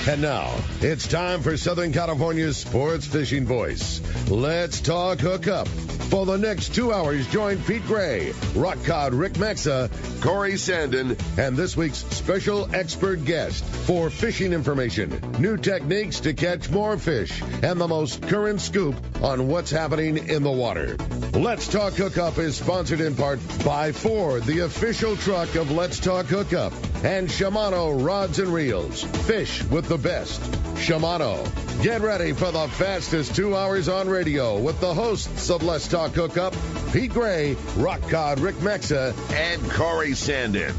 And now, it's time for Southern California's sports fishing voice. Let's talk hookup. For the next 2 hours, join Pete Gray, Rock Cod Rick Maxa, Corey Sandin, and this week's special expert guest for fishing information, new techniques to catch more fish, and the most current scoop on what's happening in the water. Let's Talk Hookup is sponsored in part by Ford, the official truck of Let's Talk Hookup, and Shimano Rods and Reels. Fish with the best. Shimano. Get ready for the fastest 2 hours on radio with the hosts of Let's Talk Hookup, Pete Gray, Rock Cod Rick Maxa, and Corey Sandin.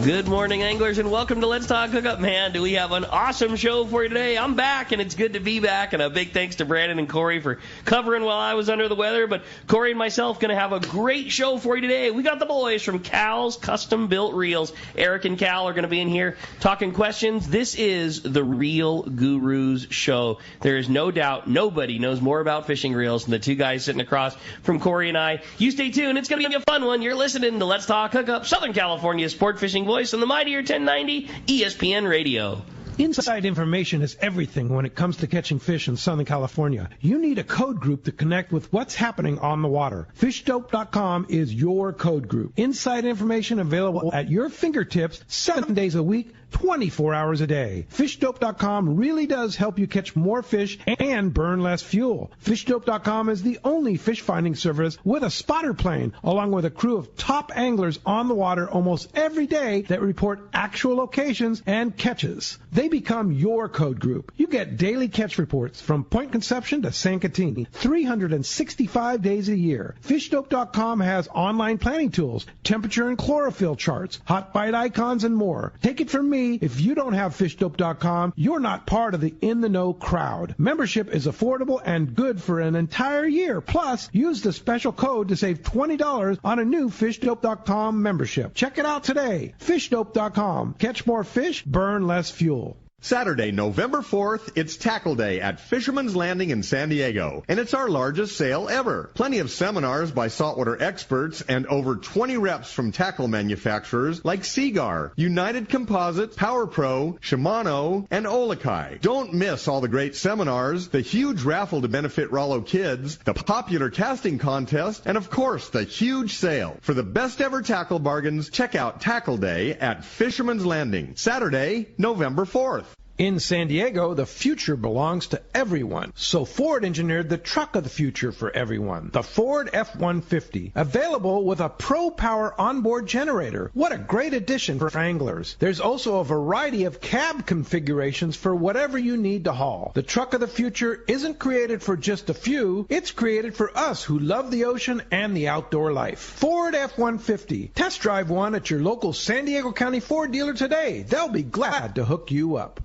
Good morning, anglers, and welcome to Let's Talk Hookup. Man, do we have an awesome show for you today. I'm back, and it's good to be back, and a big thanks to Brandon and Corey for covering while I was under the weather, but Corey and myself going to have a great show for you today. We got the boys from Cal's Custom Built Reels. Eric and Cal are going to be in here talking questions. This is the Reel Gurus show. There is no doubt nobody knows more about fishing reels than the two guys sitting across from Corey and I. You stay tuned. It's going to be a fun one. You're listening to Let's Talk Hookup, Southern California's sport fishing voice on the mightier 1090 ESPN Radio. Inside information is everything when it comes to catching fish in Southern California. You need a code group to connect with what's happening on the water. FishDope.com is your code group. Inside information available at your fingertips 7 days a week, 24 hours a day. FishDope.com really does help you catch more fish and burn less fuel. FishDope.com is the only fish finding service with a spotter plane, along with a crew of top anglers on the water almost every day that report actual locations and catches. They become your code group. You get daily catch reports from Point Conception to San Catini, 365 days a year. FishDope.com has online planning tools, temperature and chlorophyll charts, hot bite icons, and more. Take it from me, if you don't have FishDope.com, you're not part of the in-the-know crowd. Membership is affordable and good for an entire year. Plus, use the special code to save $20 on a new FishDope.com membership. Check it out today. FishDope.com. Catch more fish, burn less fuel. Saturday, November 4th, it's Tackle Day at Fisherman's Landing in San Diego, and it's our largest sale ever. Plenty of seminars by saltwater experts and over 20 reps from tackle manufacturers like Seagar, United Composites, Power Pro, Shimano, and Olakai. Don't miss all the great seminars, the huge raffle to benefit Rollo Kids, the popular casting contest, and of course, the huge sale. For the best ever tackle bargains, check out Tackle Day at Fisherman's Landing, Saturday, November 4th. In San Diego, the future belongs to everyone. So Ford engineered the truck of the future for everyone, the Ford F-150, available with a Pro Power onboard generator. What a great addition for anglers. There's also a variety of cab configurations for whatever you need to haul. The truck of the future isn't created for just a few. It's created for us who love the ocean and the outdoor life. Ford F-150. Test drive one at your local San Diego County Ford dealer today. They'll be glad to hook you up.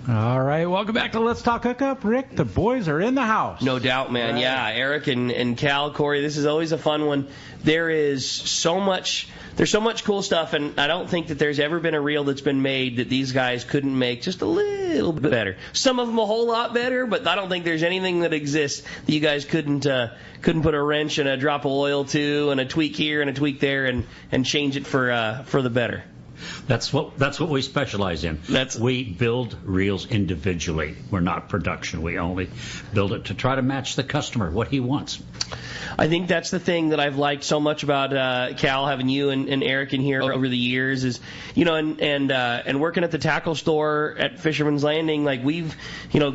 All right, welcome back to Let's Talk Hookup. Rick, the boys are in the house. No doubt, man. Right. Yeah, Eric and Cal, Corey, this is always a fun one. There's so much cool stuff, and I don't think that there's ever been a reel that's been made that these guys couldn't make just a little bit better. Some of them a whole lot better, but I don't think there's anything that exists that you guys couldn't put a wrench and a drop of oil to and a tweak here and a tweak there and change it for the better. That's what we specialize in. We build reels individually. We're not production. We only build it to try to match the customer, what he wants. I think that's the thing that I've liked so much about Cal, having you and Eric in here over the years is, and working at the tackle store at Fisherman's Landing. Like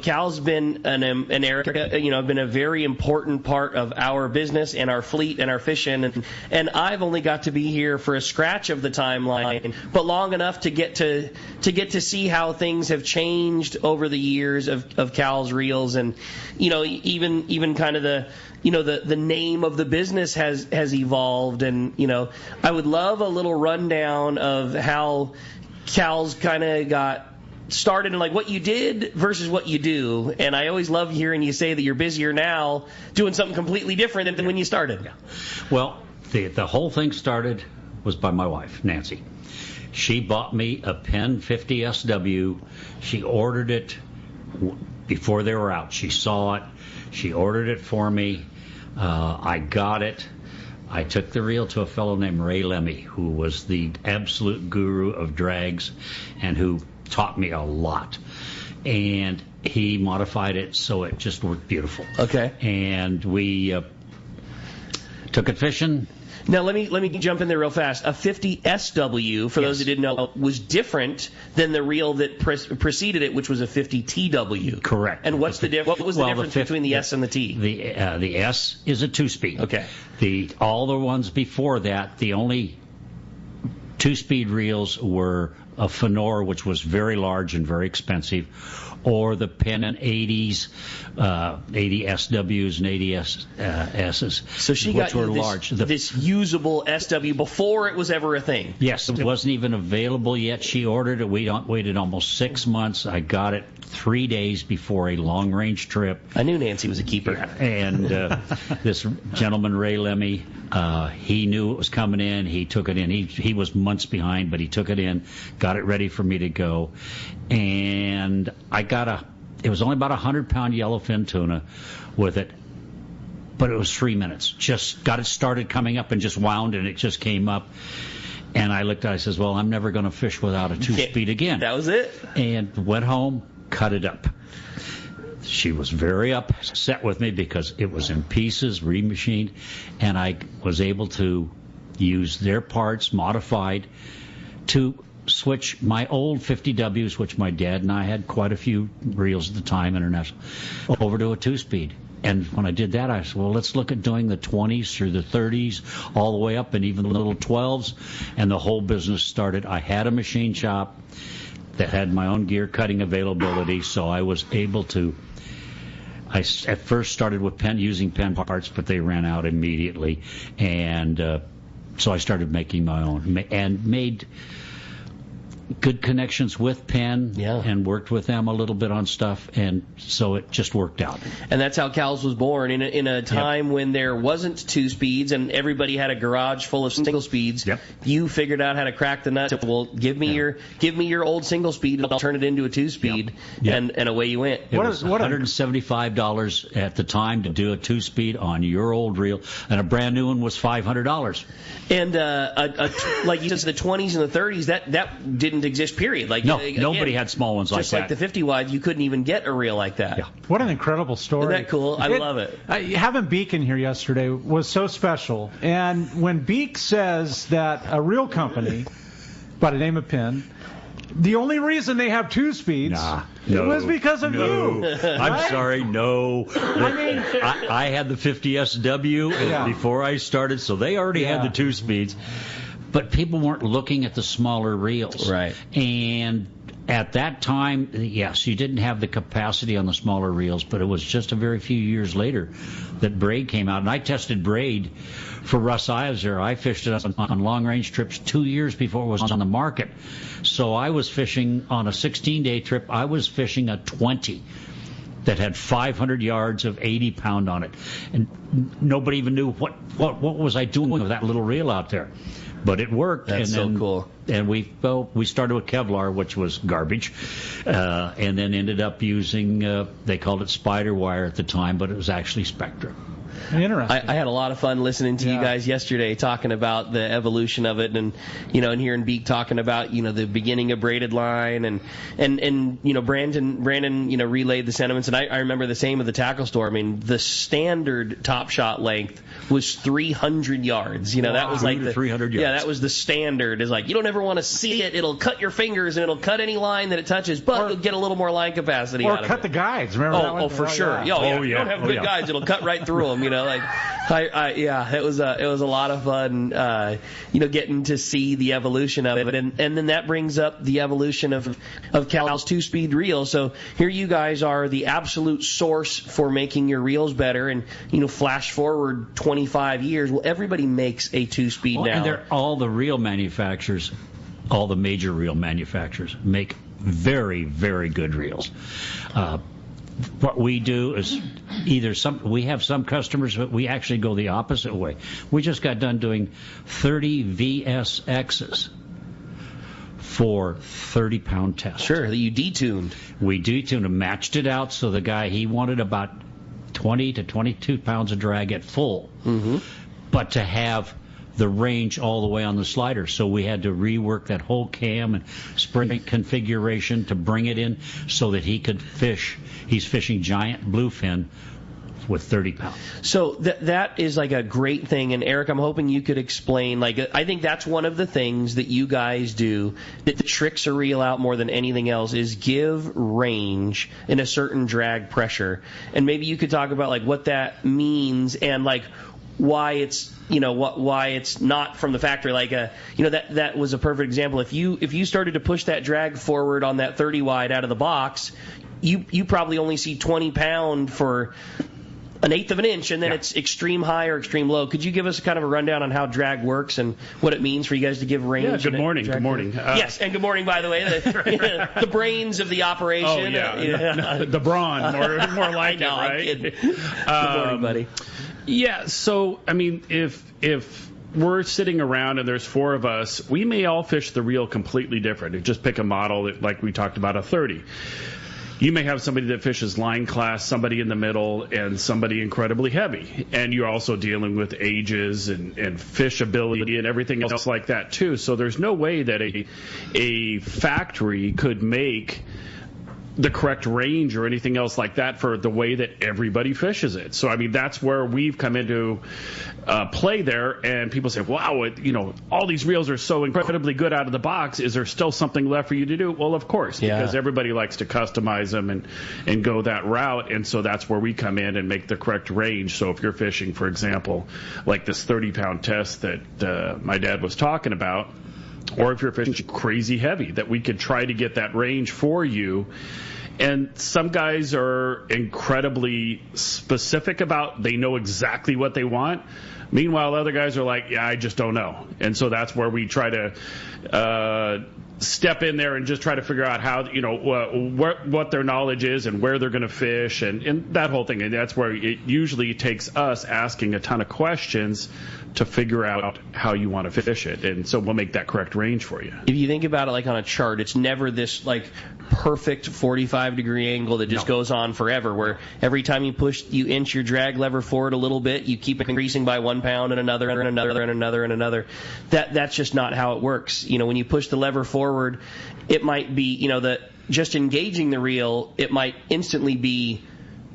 Cal's been and Eric, been a very important part of our business and our fleet and our fishing. And I've only got to be here for a scratch of the timeline, but long enough to get to see how things have changed over the years of Cal's reels, and even kind of the name of the business has evolved, and I would love a little rundown of how Cal's kind of got started and like what you did versus what you do. And I always love hearing you say that you're busier now doing something completely different than when you started. Yeah. Well, the whole thing started was by my wife, Nancy. She bought me a Penn 50 SW. She ordered it before they were out. She saw it. She ordered it for me. I got it. I took the reel to a fellow named Ray Lemmy, who was the absolute guru of drags and who taught me a lot. And he modified it so it just worked beautiful. Okay. And we took it fishing. Now let me jump in there real fast. A 50 SW, for those who didn't know, was different than the reel that preceded it, which was a 50 TW. Correct. And what was the difference between the S and the T? The S is a 2-speed. Okay. All the ones before that, the only 2-speed reels were a Fenor, which was very large and very expensive, or the Penn 80s, 80 SWs and 80 S's. So she which got were you large. this usable SW before it was ever a thing. Yes, it wasn't even available yet. She ordered it. We waited almost 6 months. I got it 3 days before a long-range trip. I knew Nancy was a keeper. And this gentleman, Ray Lemmy, he knew it was coming in. He took it in. He was months behind, but he took it in, got it ready for me to go. And I got it was only about 100-pound yellowfin tuna with it, but it was 3 minutes. Just got it started coming up and just wound, and it just came up. And I looked at it, I says, well, I'm never going to fish without a 2-speed again. That was it? And went home, cut it up. She was very upset with me because it was in pieces, remachined, and I was able to use their parts, modified, to switch my old 50Ws, which my dad and I had quite a few reels at the time, international, over to a 2-speed. And when I did that, I said, well, let's look at doing the 20s through the 30s, all the way up, and even the little 12s. And the whole business started. I had a machine shop that had my own gear cutting availability, so I was able to. I at first started with using Penn parts, but they ran out immediately. And so I started making my own and made good connections with Penn and worked with them a little bit on stuff, and so it just worked out. And that's how Cal's was born, in a time when there wasn't 2-speeds and everybody had a garage full of single speeds. You figured out how to crack the nut. Well, give me your old single speed, and I'll turn it into a 2-speed, and away you went. It was $175 at the time to do a 2-speed on your old reel, and a brand new one was $500. And like you said, the 20s and the 30s, that didn't exist, period. Like nobody had small ones like that. Just like the 50 wide, you couldn't even get a reel like that. What an incredible story. Isn't that cool? I love it. Having Beak in here yesterday was so special. And when Beak says that a real company by the name of Penn, the only reason they have 2-speeds was because of you. I'm sorry, no. I had the 50 SW before I started, so they already had the 2-speeds. But people weren't looking at the smaller reels. Right. And at that time, yes, you didn't have the capacity on the smaller reels, but it was just a very few years later that braid came out. And I tested braid for Russ Iser. I fished it on long-range trips 2 years before it was on the market. So I was fishing on a 16-day trip. I was fishing a 20 that had 500 yards of 80-pound on it. And nobody even knew what was I doing with that little reel out there. But it worked. That's so cool. And we started with Kevlar, which was garbage, and then ended up using, they called it spider wire at the time, but it was actually Spectra. Interesting. I had a lot of fun listening to you guys yesterday talking about the evolution of it, and and hearing Beak talking about the beginning of braided line, and Brandon relayed the sentiments, and I remember the same with the tackle store. I mean, the standard top shot length was 300 yards. That was like 300 yards. Yeah, that was the standard. Is like you don't ever want to see it. It'll cut your fingers and it'll cut any line that it touches, but you'll get a little more line capacity. Or out of cut it. the guides. Remember that one? Oh, for sure. You don't have good guides. It'll cut right through them. It was a lot of fun, getting to see the evolution of it, and then that brings up the evolution of Cal's 2-speed reel. So here you guys are, the absolute source for making your reels better, and flash forward 25 years. Well, everybody makes a 2-speed now. And all the reel manufacturers, all the major reel manufacturers make very, very good reels. What we do is we have some customers, but we actually go the opposite way. We just got done doing 30 VSXs for 30-pound tests. Sure, that you detuned. We detuned and matched it out, so the guy, he wanted about 20 to 22 pounds of drag at full. Mm-hmm. But to have the range all the way on the slider. So we had to rework that whole cam and spring configuration to bring it in so that he could fish. He's fishing giant bluefin with 30 pounds. So that is like a great thing. And Eric, I'm hoping you could explain, like, I think that's one of the things that you guys do that tricks a reel out more than anything else is give range in a certain drag pressure. And maybe you could talk about like what that means and like why it's, you know, why it's not from the factory. Like, that was a perfect example. If you started to push that drag forward on that 30 wide out of the box, you probably only see 20 pound for an eighth of an inch, and then it's extreme high or extreme low. Could you give us kind of a rundown on how drag works and what it means for you guys to give range? Yeah, good morning. Good morning. Yes, and good morning, by the way. The brains of the operation. Oh, yeah. The brawn, more like I know, it, right? I'm kidding. Good morning, buddy. Yeah, so, I mean, if we're sitting around and there's four of us, we may all fish the reel completely different. Just pick a model that, like we talked about, a 30. You may have somebody that fishes line class, somebody in the middle, and somebody incredibly heavy. And you're also dealing with ages and fishability and everything else like that, too. So there's no way that a factory could make the correct range or anything else like that for the way that everybody fishes it. So, I mean, that's where we've come into play there, and people say, wow, all these reels are so incredibly good out of the box. Is there still something left for you to do? Well, of course, because everybody likes to customize them and go that route, and so that's where we come in and make the correct range. So if you're fishing, for example, like this 30-pound test that my dad was talking about, or if you're fishing crazy heavy, that we could try to get that range for you. And some guys are incredibly specific about, they know exactly what they want. Meanwhile, other guys are like, yeah, I just don't know. And so that's where we try to step in there and just try to figure out how, what their knowledge is and where they're going to fish and that whole thing. And that's where it usually takes us asking a ton of questions to figure out how you want to fish it. And so we'll make that correct range for you. If you think about it like on a chart, it's never this like perfect 45-degree angle that just goes on forever, where every time you inch your drag lever forward a little bit, you keep increasing by 1 pound and another and another and another and another. That's just not how it works. When you push the lever forward, it might be, just engaging the reel, it might instantly be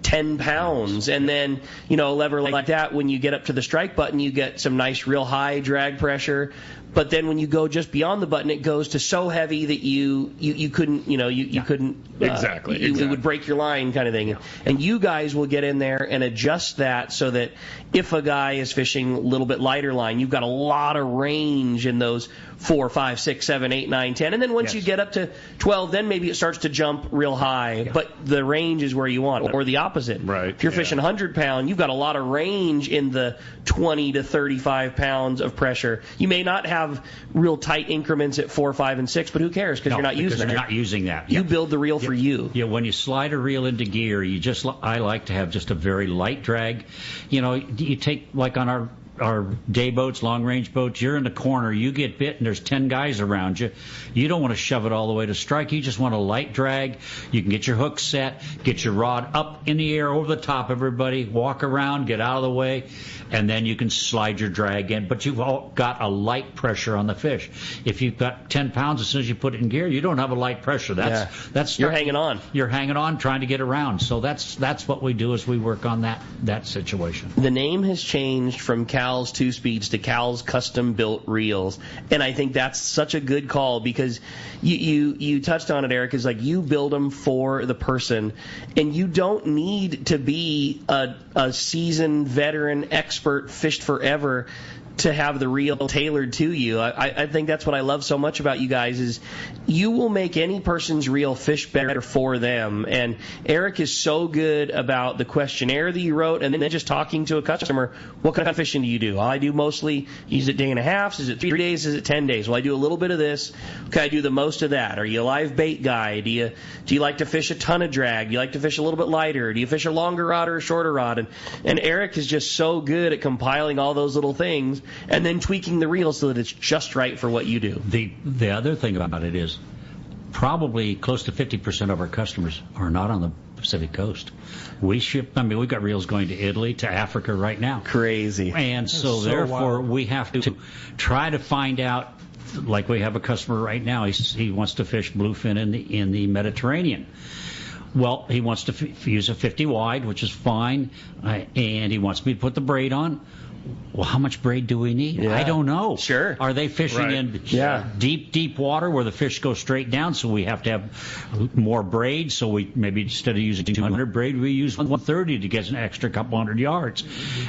10 pounds. And then, a lever like that, when you get up to the strike button, you get some nice real high drag pressure. But then when you go just beyond the button, it goes to so heavy that you couldn't, you couldn't. Exactly. It would break your line kind of thing. And you guys will get in there and adjust that so that if a guy is fishing a little bit lighter line, you've got a lot of range in those 4, 5, 6, 7, 8, 9, 10. And then once you get up to 12, then maybe it starts to jump real high. Yeah. But the range is where you want it. Or the opposite. Right. If you're fishing 100 pound, you've got a lot of range in the 20 to 35 pounds of pressure. You may not have real tight increments at 4, 5, and 6, but who cares? Because you're not using that. You're not using that. You build the reel for you. Yeah, when you slide a reel into gear, I like to have just a very light drag. You take, like on our day boats, long-range boats, you're in the corner, you get bit, and there's 10 guys around you. You don't want to shove it all the way to strike. You just want a light drag. You can get your hook set, get your rod up in the air over the top of everybody, walk around, get out of the way, and then you can slide your drag in. But you've all got a light pressure on the fish. If you've got 10 pounds, as soon as you put it in gear, you don't have a light pressure. That's you're hanging on. You're hanging on, trying to get around. So that's what we do as we work on that situation. The name has changed from Cal's 2-speeds to Cal's custom-built reels, and I think that's such a good call because you touched on it, Eric, is like you build them for the person, and you don't need to be a seasoned veteran expert fished forever to have the reel tailored to you. I think that's what I love so much about you guys is you will make any person's reel fish better for them. And Eric is so good about the questionnaire that you wrote and then just talking to a customer, what kind of fishing do you do? I do mostly, is it day and a half? Is it 3 days? Is it 10 days? Well, I do a little bit of this. Okay, I do the most of that. Are you a live bait guy? Do you like to fish a ton of drag? Do you like to fish a little bit lighter? Do you fish a longer rod or a shorter rod? And Eric is just so good at compiling all those little things and then tweaking the reel so that it's just right for what you do. The other thing about it is probably close to 50% of our customers are not on the Pacific Coast. We got reels going to Italy, to Africa right now. Crazy. And so therefore, we have to try to find out, like we have a customer right now, he wants to fish bluefin in the Mediterranean. Well, he wants to use a 50 wide, which is fine, and he wants me to put the braid on. Well, how much braid do we need? Yeah. I don't know. Sure. Are they fishing in deep water where the fish go straight down, so we have to have more braid? So we maybe instead of using 200 braid, we use 130 to get an extra couple hundred yards.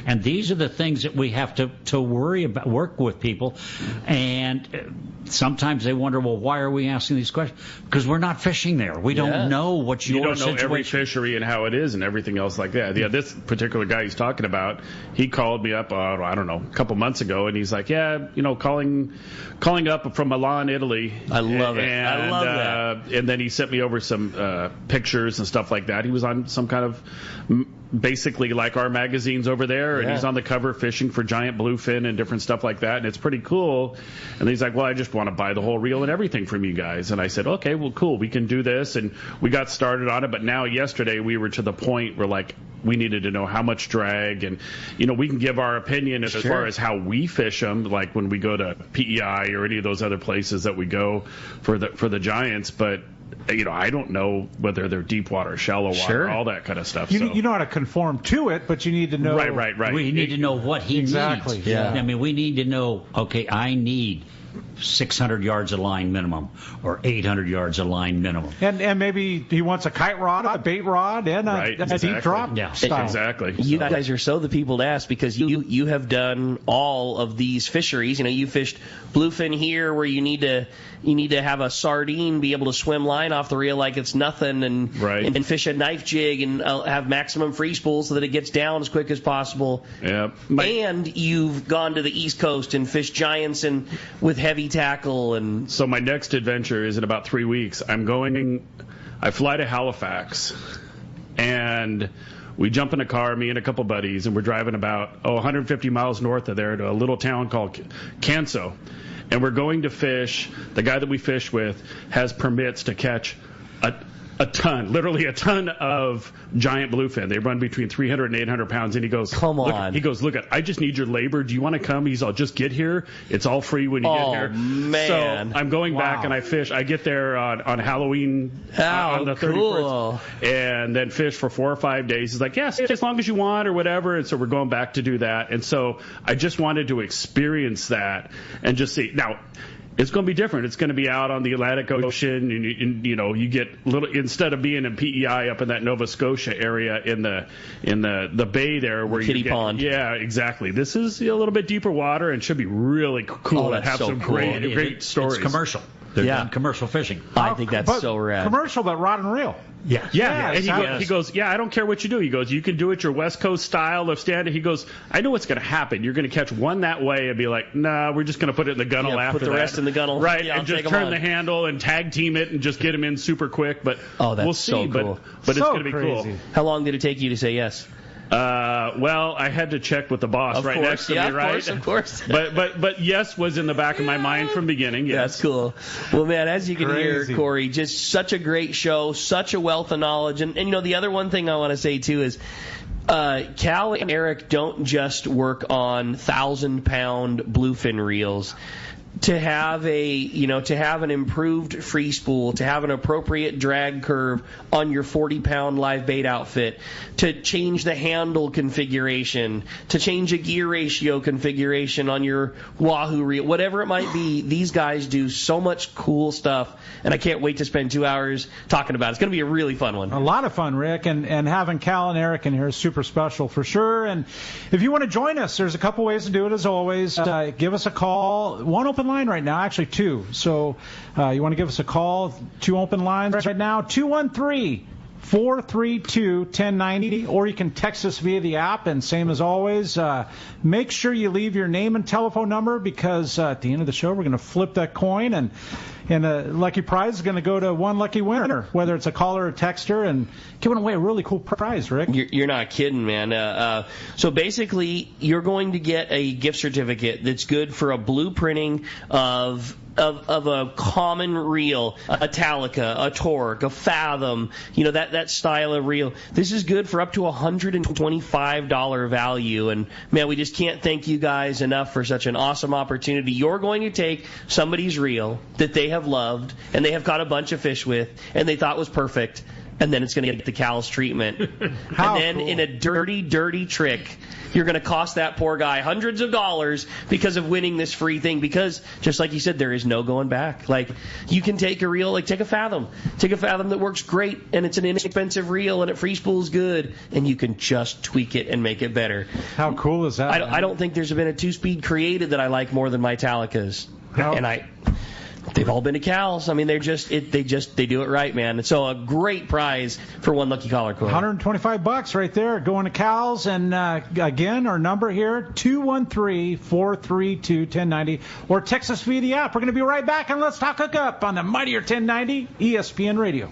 And these are the things that we have to worry about, work with people. And sometimes they wonder, well, why are we asking these questions? Because we're not fishing there. We don't know what your situation. You don't know every fishery and how it is and everything else like that. Yeah, this particular guy he's talking about, he called me up, I don't know, a couple months ago, and he's like, calling up from Milan, Italy. I love it. And, I love that. And then he sent me over some pictures and stuff like that. He was on some kind of basically like our magazines over there, and he's on the cover fishing for giant bluefin and different stuff like that, and it's pretty cool. And he's like, well, I just want to buy the whole reel and everything from you guys. And I said, okay, well, cool, we can do this. And we got started on it, but now yesterday we were to the point where, like, we needed to know how much drag, and we can give our opinion as far as how we fish them, like when we go to PEI or any of those other places that we go for the giants, but I don't know whether they're deep water, shallow water, all that kind of stuff. You know how to conform to it, but you need to know. Right. We need to know what he needs. Yeah. I mean, we need to know, okay, I need 600 yards of line minimum or 800 yards of line minimum. And maybe he wants a kite rod, a bait rod, and a deep drop style. Exactly. You guys are so the people to ask, because you have done all of these fisheries. You fished bluefin here, where you need to have a sardine be able to swim line off the reel like it's nothing, and fish a knife jig and have maximum free spool so that it gets down as quick as possible. Yeah. And you've gone to the East Coast and fished giants and with heavy tackle. And so my next adventure is in about 3 weeks. I fly to Halifax, and we jump in a car, me and a couple buddies, and we're driving about 150 miles north of there to a little town called Canso. And we're going to fish. The guy that we fish with has permits to catch literally a ton of giant bluefin. They run between 300 and 800 pounds. And he goes, come on. Look, I just need your labor. Do you want to come? I'll just get here. It's all free when you get here. Man. So I'm going back and I fish. I get there on Halloween on the 31st, and then fish for 4 or 5 days. He's like, yes, as long as you want or whatever. And so we're going back to do that. And so I just wanted to experience that and just see. Now, it's going to be different. It's going to be out on the Atlantic Ocean, and you get little, instead of being in PEI up in that Nova Scotia area in the bay there where Kitty Pond. Yeah, exactly. This is a little bit deeper water and should be really cool and have some great stories. It's commercial. They're doing commercial fishing. I think that's so rad. Commercial, but rod and reel. Yeah. And he goes, I don't care what you do. He goes, you can do it your West Coast style of stand. He goes, I know what's going to happen. You're going to catch one that way and be like, nah, we're just going to put it in the gunnel after that. Put the rest in the gunnel. Right, and just turn the handle and tag team it and just get him in super quick. But we'll see. So cool. But it's going to be cool. How long did it take you to say yes? Well, I had to check with the boss next to me, right? Of course. But yes was in the back of my mind from the beginning. Yes. That's cool. Well, man, as you can hear, Corey, just such a great show, such a wealth of knowledge. And the other one thing I want to say, too, is Cal and Eric don't just work on 1,000-pound bluefin reels. To have an improved free spool, to have an appropriate drag curve on your 40-pound live bait outfit, to change the handle configuration, to change a gear ratio configuration on your Wahoo reel, whatever it might be, these guys do so much cool stuff, and I can't wait to spend 2 hours talking about it. It's going to be a really fun one. A lot of fun, Rick, and having Cal and Eric in here is super special for sure. And if you want to join us, there's a couple ways to do it as always. Give us a call. One open line right now, actually 2. So you want to give us a call, 2 open lines right now, 213-432-1090, or you can text us via the app. And same as always, make sure you leave your name and telephone number, because at the end of the show we're going to flip that coin, and a lucky prize is going to go to one lucky winner, whether it's a caller or a texter, and giving away a really cool prize, Rick. You're not kidding, man. So basically, you're going to get a gift certificate that's good for a blueprinting of of a common reel, a Talica, a Torque, a Fathom, that style of reel. This is good for up to $125 value. And man, we just can't thank you guys enough for such an awesome opportunity. You're going to take somebody's reel that they have loved and they have caught a bunch of fish with and they thought was perfect, and then it's going to get the Cal's treatment. And then cool. In a dirty, dirty trick, you're going to cost that poor guy hundreds of dollars because of winning this free thing. Because, just like you said, there is no going back. Like, you can take a reel, take a Fathom. Take a Fathom that works great, and it's an inexpensive reel, and it free spools good, and you can just tweak it and make it better. How cool is that? I don't think there's been a 2-speed created that I like more than my Talicas. They've all been to Cal's. I mean, they do it right, man. And so a great prize for one lucky caller code. $125 right there going to Cal's. And again, our number here, 213-432-1090, or text us via the app. We're going to be right back on Let's Talk Hookup on the Mightier 1090 ESPN Radio.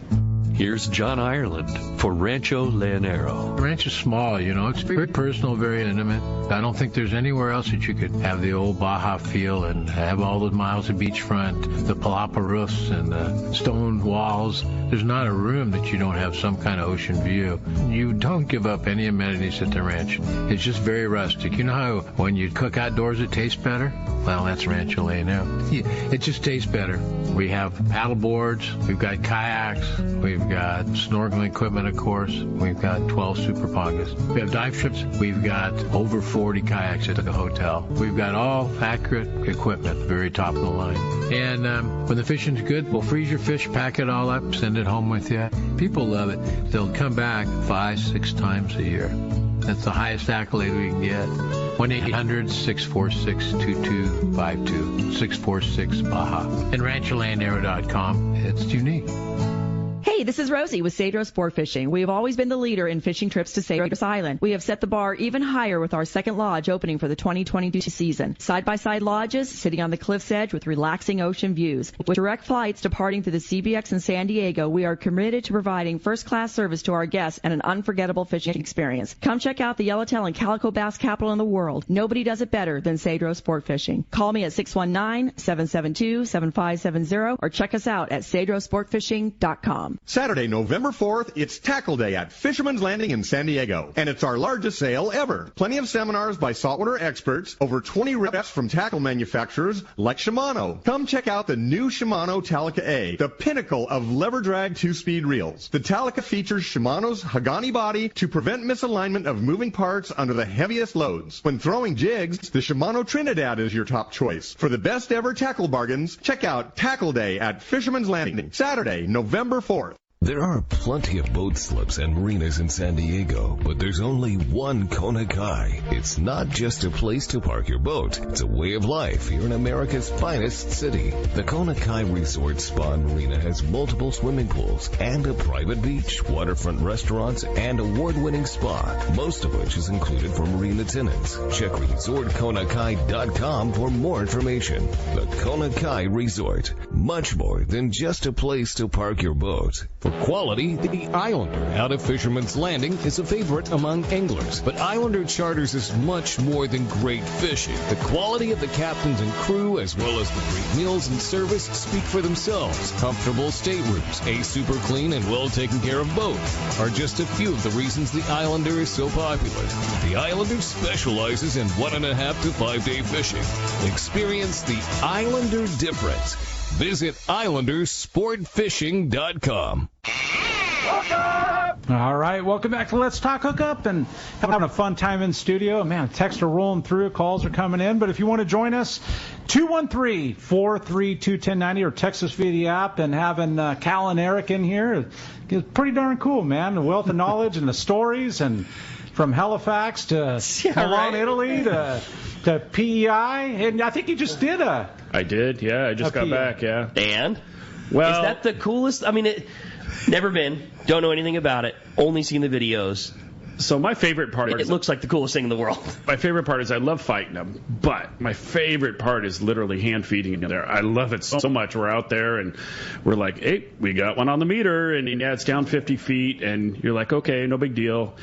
Here's John Ireland for Rancho Leonero. The ranch is small, it's very personal, very intimate. I don't think there's anywhere else that you could have the old Baja feel and have all the miles of beachfront, the palapa roofs and the stone walls. There's not a room that you don't have some kind of ocean view. You don't give up any amenities at the ranch. It's just very rustic. You know how when you cook outdoors it tastes better? Well, that's Rancho Leonero. It just tastes better. We have paddle boards, we've got kayaks, we've got snorkeling equipment, of course. We've got 12 Super Pongas. We have dive trips. We've got over 40 kayaks at the hotel. We've got all accurate equipment, very top of the line. And when the fishing's good, we'll freeze your fish, pack it all up, send it home with you. People love it. They'll come back 5-6 times a year. That's the highest accolade we can get. 1-800-646-2252, 646-BAJA. And RanchoLeonero.com. It's unique. Hey, this is Rosie with Cedro Sport Fishing. We have always been the leader in fishing trips to Cedros Island. We have set the bar even higher with our second lodge opening for the 2022 season. Side-by-side lodges sitting on the cliff's edge with relaxing ocean views. With direct flights departing through the CBX in San Diego, we are committed to providing first-class service to our guests and an unforgettable fishing experience. Come check out the Yellowtail and Calico Bass capital in the world. Nobody does it better than Cedro Sport Fishing. Call me at 619-772-7570 or check us out at cedrosportfishing.com. Saturday, November 4th, it's Tackle Day at Fisherman's Landing in San Diego, and it's our largest sale ever. Plenty of seminars by saltwater experts, over 20 reps from tackle manufacturers like Shimano. Come check out the new Shimano Talica A, the pinnacle of lever drag 2-speed reels. The Talica features Shimano's Hagani body to prevent misalignment of moving parts under the heaviest loads. When throwing jigs, the Shimano Trinidad is your top choice. For the best ever tackle bargains, check out Tackle Day at Fisherman's Landing, Saturday, November 4th. There are plenty of boat slips and marinas in San Diego, but there's only one Kona Kai. It's not just a place to park your boat. It's a way of life here in America's finest city. The Kona Kai Resort Spa and Marina has multiple swimming pools and a private beach, waterfront restaurants, and award-winning spa, most of which is included for marine attendants. Check ResortKonakai.com for more information. The Kona Kai Resort, much more than just a place to park your boat. For quality, the Islander out of Fisherman's Landing is a favorite among anglers. But Islander Charters is much more than great fishing. The quality of the captains and crew, as well as the great meals and service, speak for themselves. Comfortable staterooms, a super clean and well taken care of boat are just a few of the reasons the Islander is so popular. The Islander specializes in 1.5 to 5 day fishing. Experience the Islander difference. Visit IslanderSportFishing.com. All right, welcome back to Let's Talk Hookup, and having a fun time in studio. Man, texts are rolling through, calls are coming in, but if you want to join us, 213-432-1090 or text us via the app. And having Cal and Eric in here is pretty darn cool, man. The wealth of knowledge and the stories, and from Halifax to Milan, Italy to PEI, and I think you just did I did, yeah. I just got back, yeah. And? Well, is that the coolest? I mean, never been. Don't know anything about it. Only seen the videos. So my favorite part it looks like the coolest thing in the world. My favorite part is I love fighting them, but my favorite part is literally hand feeding them there. I love it so much. We're out there and we're like, hey, we got one on the meter, and yeah, it's down 50 feet, and you're like, okay, no big deal.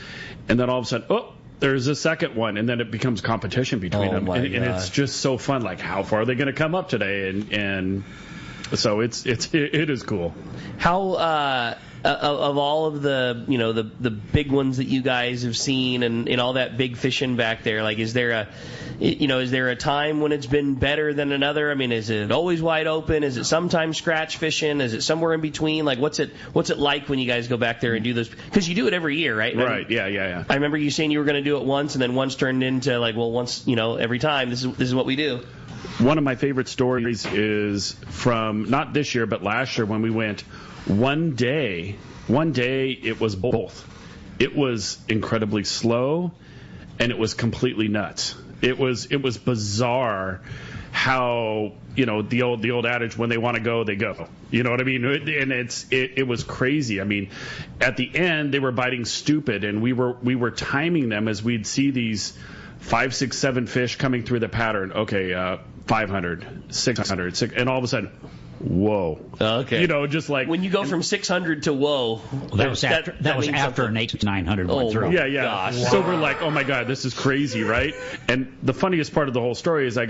And then all of a sudden, oh, there's a second one, and then it becomes competition between them, and it's just so fun. Like, how far are they going to come up today? And so it is cool. How of all of the the big ones that you guys have seen and all that big fishing back there, like, is there a time when it's been better than another? I mean, is it always wide open? Is it sometimes scratch fishing? Is it somewhere in between? Like, what's it like when you guys go back there and do those? Because you do it every year, right? Right. Yeah. I remember you saying you were going to do it once, and then once turned into like, well, once, every time this is what we do. One of my favorite stories is from not this year but last year when we went. One day it was both. It was incredibly slow, and it was completely nuts. It was bizarre how, the old adage, when they want to go, they go. You know what I mean? And it was crazy. I mean, at the end they were biting stupid, and we were timing them as we'd see these 5, 6, 7 fish coming through the pattern. Okay, 500, 600, and all of a sudden, whoa. Okay. Just like when you go from 600 to whoa. That was after an 8 to 900 went through. Yeah. Gosh. Wow. So we're like, oh my God, this is crazy, right? And the funniest part of the whole story is I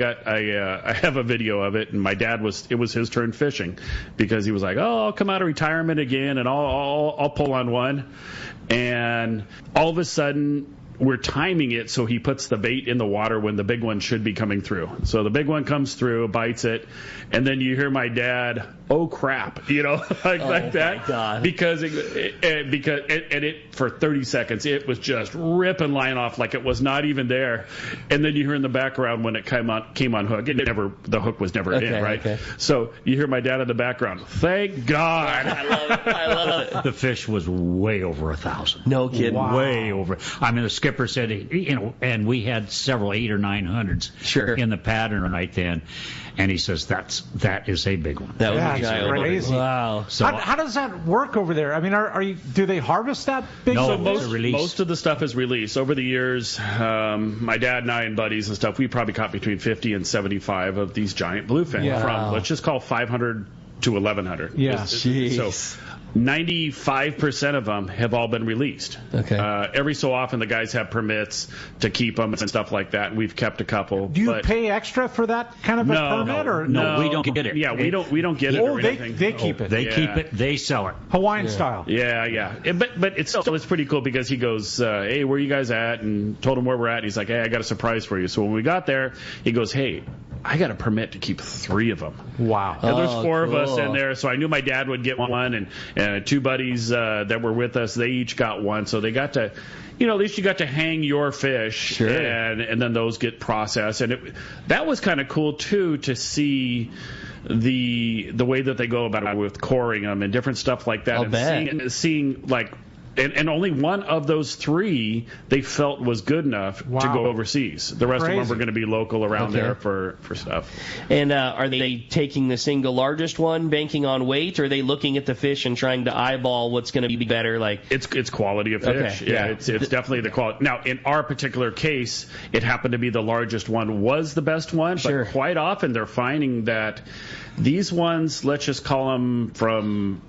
have a video of it, and my dad it was his turn fishing, because he was like, oh, I'll come out of retirement again and I'll pull on one, and all of a sudden we're timing it so he puts the bait in the water when the big one should be coming through. So the big one comes through, bites it, and then you hear my dad, oh crap, like that. God. Because it for 30 seconds it was just ripping line off like it was not even there, and then you hear in the background when it came on hook, the hook was never in, right? Okay. So you hear my dad in the background, thank God. I love it. The fish was way over 1,000. No kidding. Wow. Way over. I mean, the skipper said, and we had several 800 or 900s in the pattern right then, and he says that is a big one. That was That's crazy. Wow. So how does that work over there? I mean, do they harvest that big? No, so most of the stuff is released. Over the years, my dad and I and buddies and stuff, we probably caught between 50 and 75 of these giant bluefin from, let's just call 500 to 1,100. Yeah. So 95% of them have all been released. Okay. Every so often the guys have permits to keep them and stuff like that, and we've kept a couple. Do you pay extra for that kind of a permit? No, we don't get it. Yeah, we don't get it or anything. They keep it. They keep it. They sell it. Hawaiian style. Yeah. But it's pretty cool because he goes, hey, where you guys at? And told him where we're at. And he's like, hey, I got a surprise for you. So when we got there, he goes, hey, I got a permit to keep 3 of them. Wow. And there's 4 of us in there, so I knew my dad would get one, and 2 buddies that were with us, they each got one, so they got to, at least you got to hang your fish, sure. and then those get processed, and that was kind of cool too to see the way that they go about it with coring them and different stuff like that, and seeing like. And only one of those 3 they felt was good enough to go overseas. The rest of them were going to be local around there for stuff. And are they taking the single largest one, banking on weight, or are they looking at the fish and trying to eyeball what's going to be better? Like it's quality of fish. Okay. Yeah, it's definitely the quality. Now, in our particular case, it happened to be the largest one was the best one, sure. But quite often they're finding that these ones, let's just call them from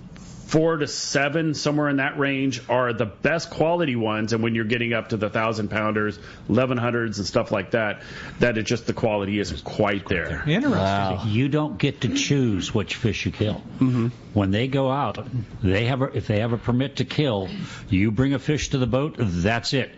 4 to 7, somewhere in that range, are the best quality ones. And when you're getting up to the 1,000-pounders, 1,100s, and stuff like that, that is just the quality isn't quite there. Interesting. Wow. You don't get to choose which fish you kill. Mm-hmm. When they go out, if they have a permit to kill, you bring a fish to the boat, that's it.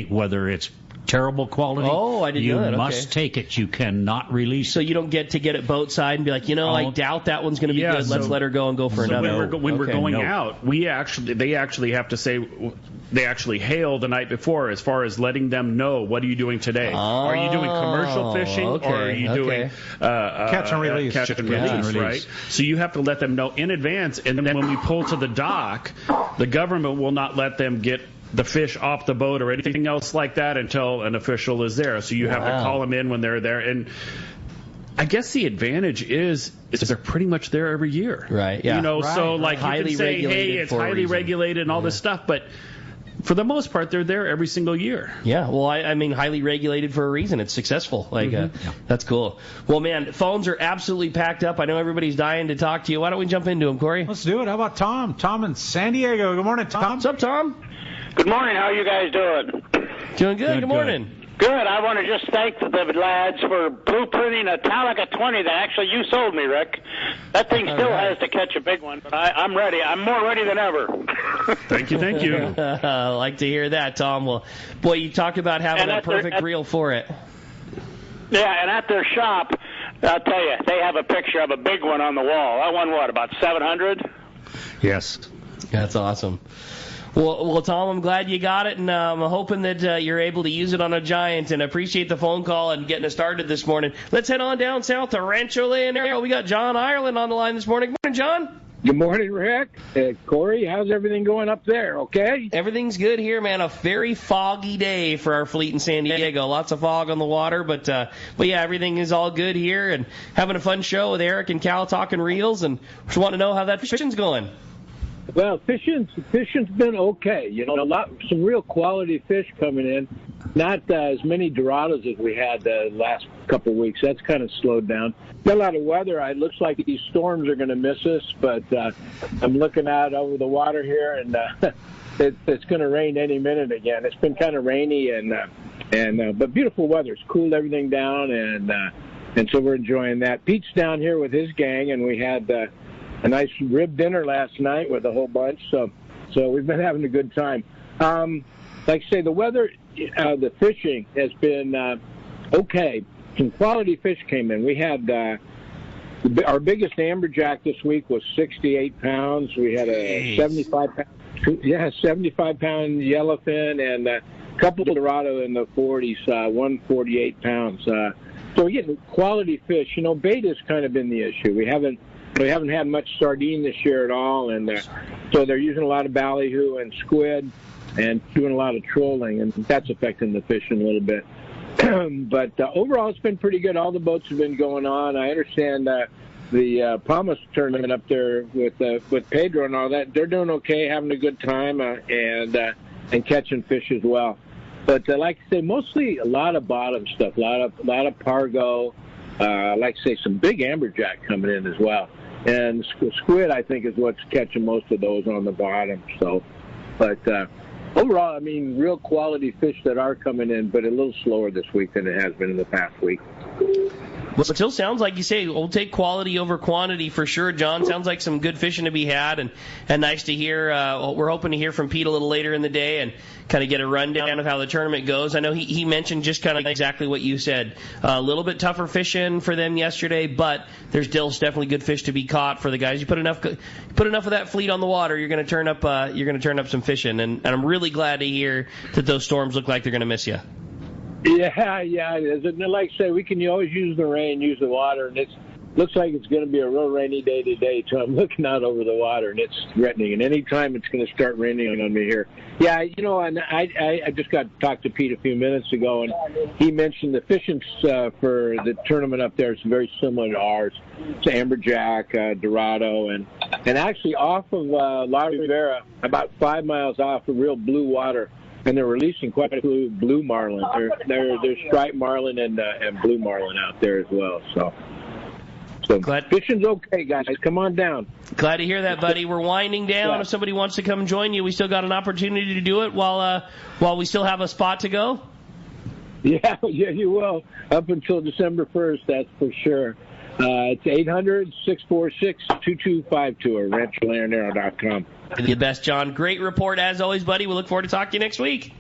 Whether it's terrible quality. Oh, I didn't know that. You must take it. You cannot release it. So you don't get to get it boat side and be like, I doubt that one's going to be good. Let's let her go and go for another. When we're going out, they actually have to say, they actually hail the night before as far as letting them know, what are you doing today? Are you doing commercial fishing or are you doing catch and release? Catch and release, right? So you have to let them know in advance, and then when we pull to the dock, the government will not let them get the fish off the boat or anything else like that until an official is there. So you have to call them in when they're there. And I guess the advantage is they're pretty much there every year. Right, yeah. So like you can say, hey, it's highly regulated and all this stuff, but for the most part, they're there every single year. Yeah, well, I mean, highly regulated for a reason. It's successful. That's cool. Well, man, phones are absolutely packed up. I know everybody's dying to talk to you. Why don't we jump into them, Corey? Let's do it. How about Tom? Tom in San Diego. Good morning, Tom. What's up, Tom? Good morning. How are you guys doing? Doing good. Good morning. Good. I want to just thank the lads for blueprinting a Talica 20 that actually you sold me, Rick. That thing still has to catch a big one, but I'm ready. I'm more ready than ever. Thank you. I like to hear that, Tom. Well, boy, you talk about having a perfect reel for it. Yeah, and at their shop, I'll tell you, they have a picture of a big one on the wall. That one, about 700? Yes. That's awesome. Well, Tom, I'm glad you got it, and I'm hoping that you're able to use it on a giant, and I appreciate the phone call and getting us started this morning. Let's head on down south to Rancho Leonero. We got John Ireland on the line this morning. Good morning, John. Good morning, Rick. Corey, how's everything going up there, okay? Everything's good here, man. A very foggy day for our fleet in San Diego. Lots of fog on the water, but yeah, everything is all good here, and having a fun show with Eric and Cal talking reels, and just want to know how that fishing's going. Well, fishing's been okay. Some real quality fish coming in. Not as many Dorados as we had the last couple of weeks. That's kind of slowed down. Got a lot of weather. It looks like these storms are going to miss us, but I'm looking out over the water here, and it's going to rain any minute again. It's been kind of rainy but beautiful weather. It's cooled everything down, and so we're enjoying that. Pete's down here with his gang, and we had a nice rib dinner last night with a whole bunch, so we've been having a good time. Like I say, the weather, the fishing has been okay. Some quality fish came in. We had our biggest amberjack this week was 68 pounds. We had a 75-pound yellowfin and a couple of Dorado in the 40s, 148 pounds. So we're getting quality fish. Bait has kind of been the issue. We haven't had much sardine this year at all, and so they're using a lot of ballyhoo and squid and doing a lot of trolling, and that's affecting the fishing a little bit. But overall, it's been pretty good. All the boats have been going on. I understand the Promise tournament up there with Pedro and all that. They're doing okay, having a good time, and catching fish as well. But like I say, mostly a lot of bottom stuff, a lot of Pargo. Like I say, some big amberjack coming in as well. And squid, I think, is what's catching most of those on the bottom. So, but overall, I mean, real quality fish that are coming in, but a little slower this week than it has been in the past week. Well, it still sounds like you say we'll take quality over quantity for sure, John. Sounds like some good fishing to be had, and nice to hear. We're hoping to hear from Pete a little later in the day and kind of get a rundown of how the tournament goes. I know he mentioned just kind of exactly what you said. A little bit tougher fishing for them yesterday, but there's still definitely good fish to be caught for the guys. You put enough of that fleet on the water, you're going to turn up some fishing, and I'm really glad to hear that those storms look like they're going to miss you. Yeah, it is. And like I say, we can always use the rain, use the water, and it looks like it's going to be a real rainy day today, so I'm looking out over the water, and it's threatening. And any time it's going to start raining on me here. Yeah, and I just got to talk to Pete a few minutes ago, and he mentioned the fishing for the tournament up there is very similar to ours. It's amberjack, Dorado, and actually off of La Rivera, about 5 miles off of real blue water. And they're releasing quite a few blue marlin. There's striped marlin and blue marlin out there as well. So fishing's okay, guys. Come on down. Glad to hear that, buddy. We're winding down. Yeah. If somebody wants to come join you, we still got an opportunity to do it while we still have a spot to go. Yeah, you will. Up until December 1st, that's for sure. It's 800-646-2252 or rancholeonero.com. The best, John. Great report as always, buddy. We look forward to talking to you next week.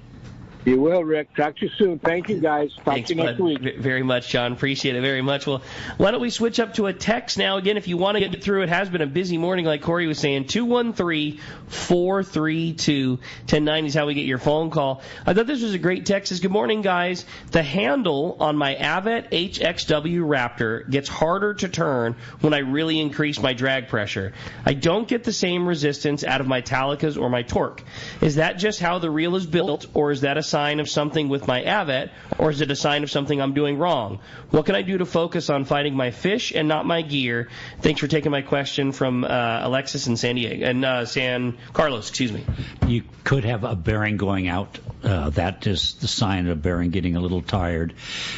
You will, Rick. Talk to you soon. Thank you, guys. Talk to you next week. Very much, John. Appreciate it very much. Well, why don't we switch up to a text now? Again, if you want to get through, it has been a busy morning, like Corey was saying. 213-432-1090 is how we get your phone call. I thought this was a great text. It says, good morning, guys. The handle on my Avet HXW Raptor gets harder to turn when I really increase my drag pressure. I don't get the same resistance out of my Talicas or my Torque. Is that just how the reel is built, or is that a sign of something with my Avet, or is it a sign of something I'm doing wrong? What can I do to focus on finding my fish and not my gear? Thanks for taking my question from Alexis in San Diego and San Carlos, excuse me. You could have a bearing going out that is the sign of a bearing getting a little tired.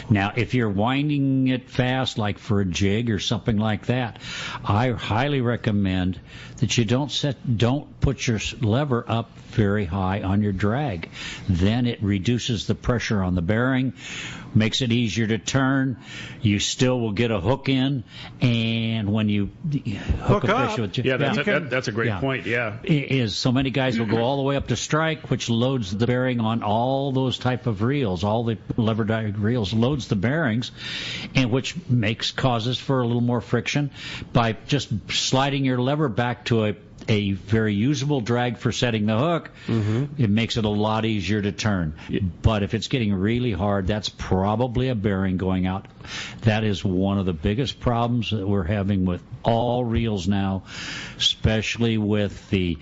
Now, if you're winding it fast, like for a jig or something like that, I highly recommend that you don't put your lever up very high on your drag. Then it reduces the pressure on the bearing, makes it easier to turn. You still will get a hook in, and when you hook a fish with that's a great point. Yeah, is so many guys will go all the way up to strike, which loads the bearing on all those type of reels. All the lever drag reels loads the bearings, and which causes for a little more friction. By just sliding your lever back to a very usable drag for setting the hook, it makes it a lot easier to turn. But if it's getting really hard, that's probably a bearing going out. That is one of the biggest problems that we're having with all reels now, especially with the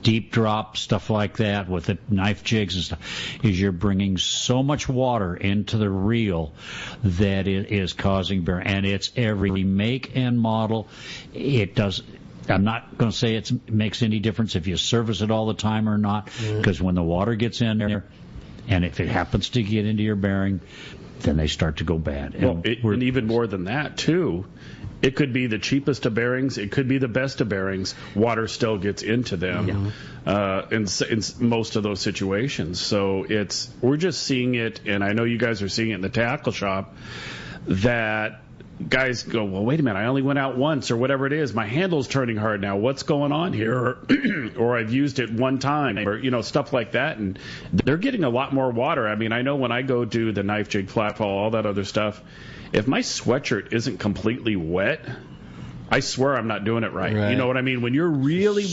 deep drop, stuff like that, with the knife jigs and stuff, is you're bringing so much water into the reel that it is causing bearing. And it's every make and model. It does. I'm not going to say it makes any difference if you service it all the time or not, because when the water gets in there, and if it happens to get into your bearing, then they start to go bad. And even more than that, too. It could be the cheapest of bearings. It could be the best of bearings. Water still gets into them in most of those situations. So we're just seeing it, and I know you guys are seeing it in the tackle shop, that guys go, well, wait a minute, I only went out once or whatever it is. My handle's turning hard now. What's going on here? Or I've used it one time, or stuff like that. And they're getting a lot more water. I mean, I know when I go do the knife jig, flat fall, all that other stuff, if my sweatshirt isn't completely wet, I swear I'm not doing it right. You know what I mean? When you're really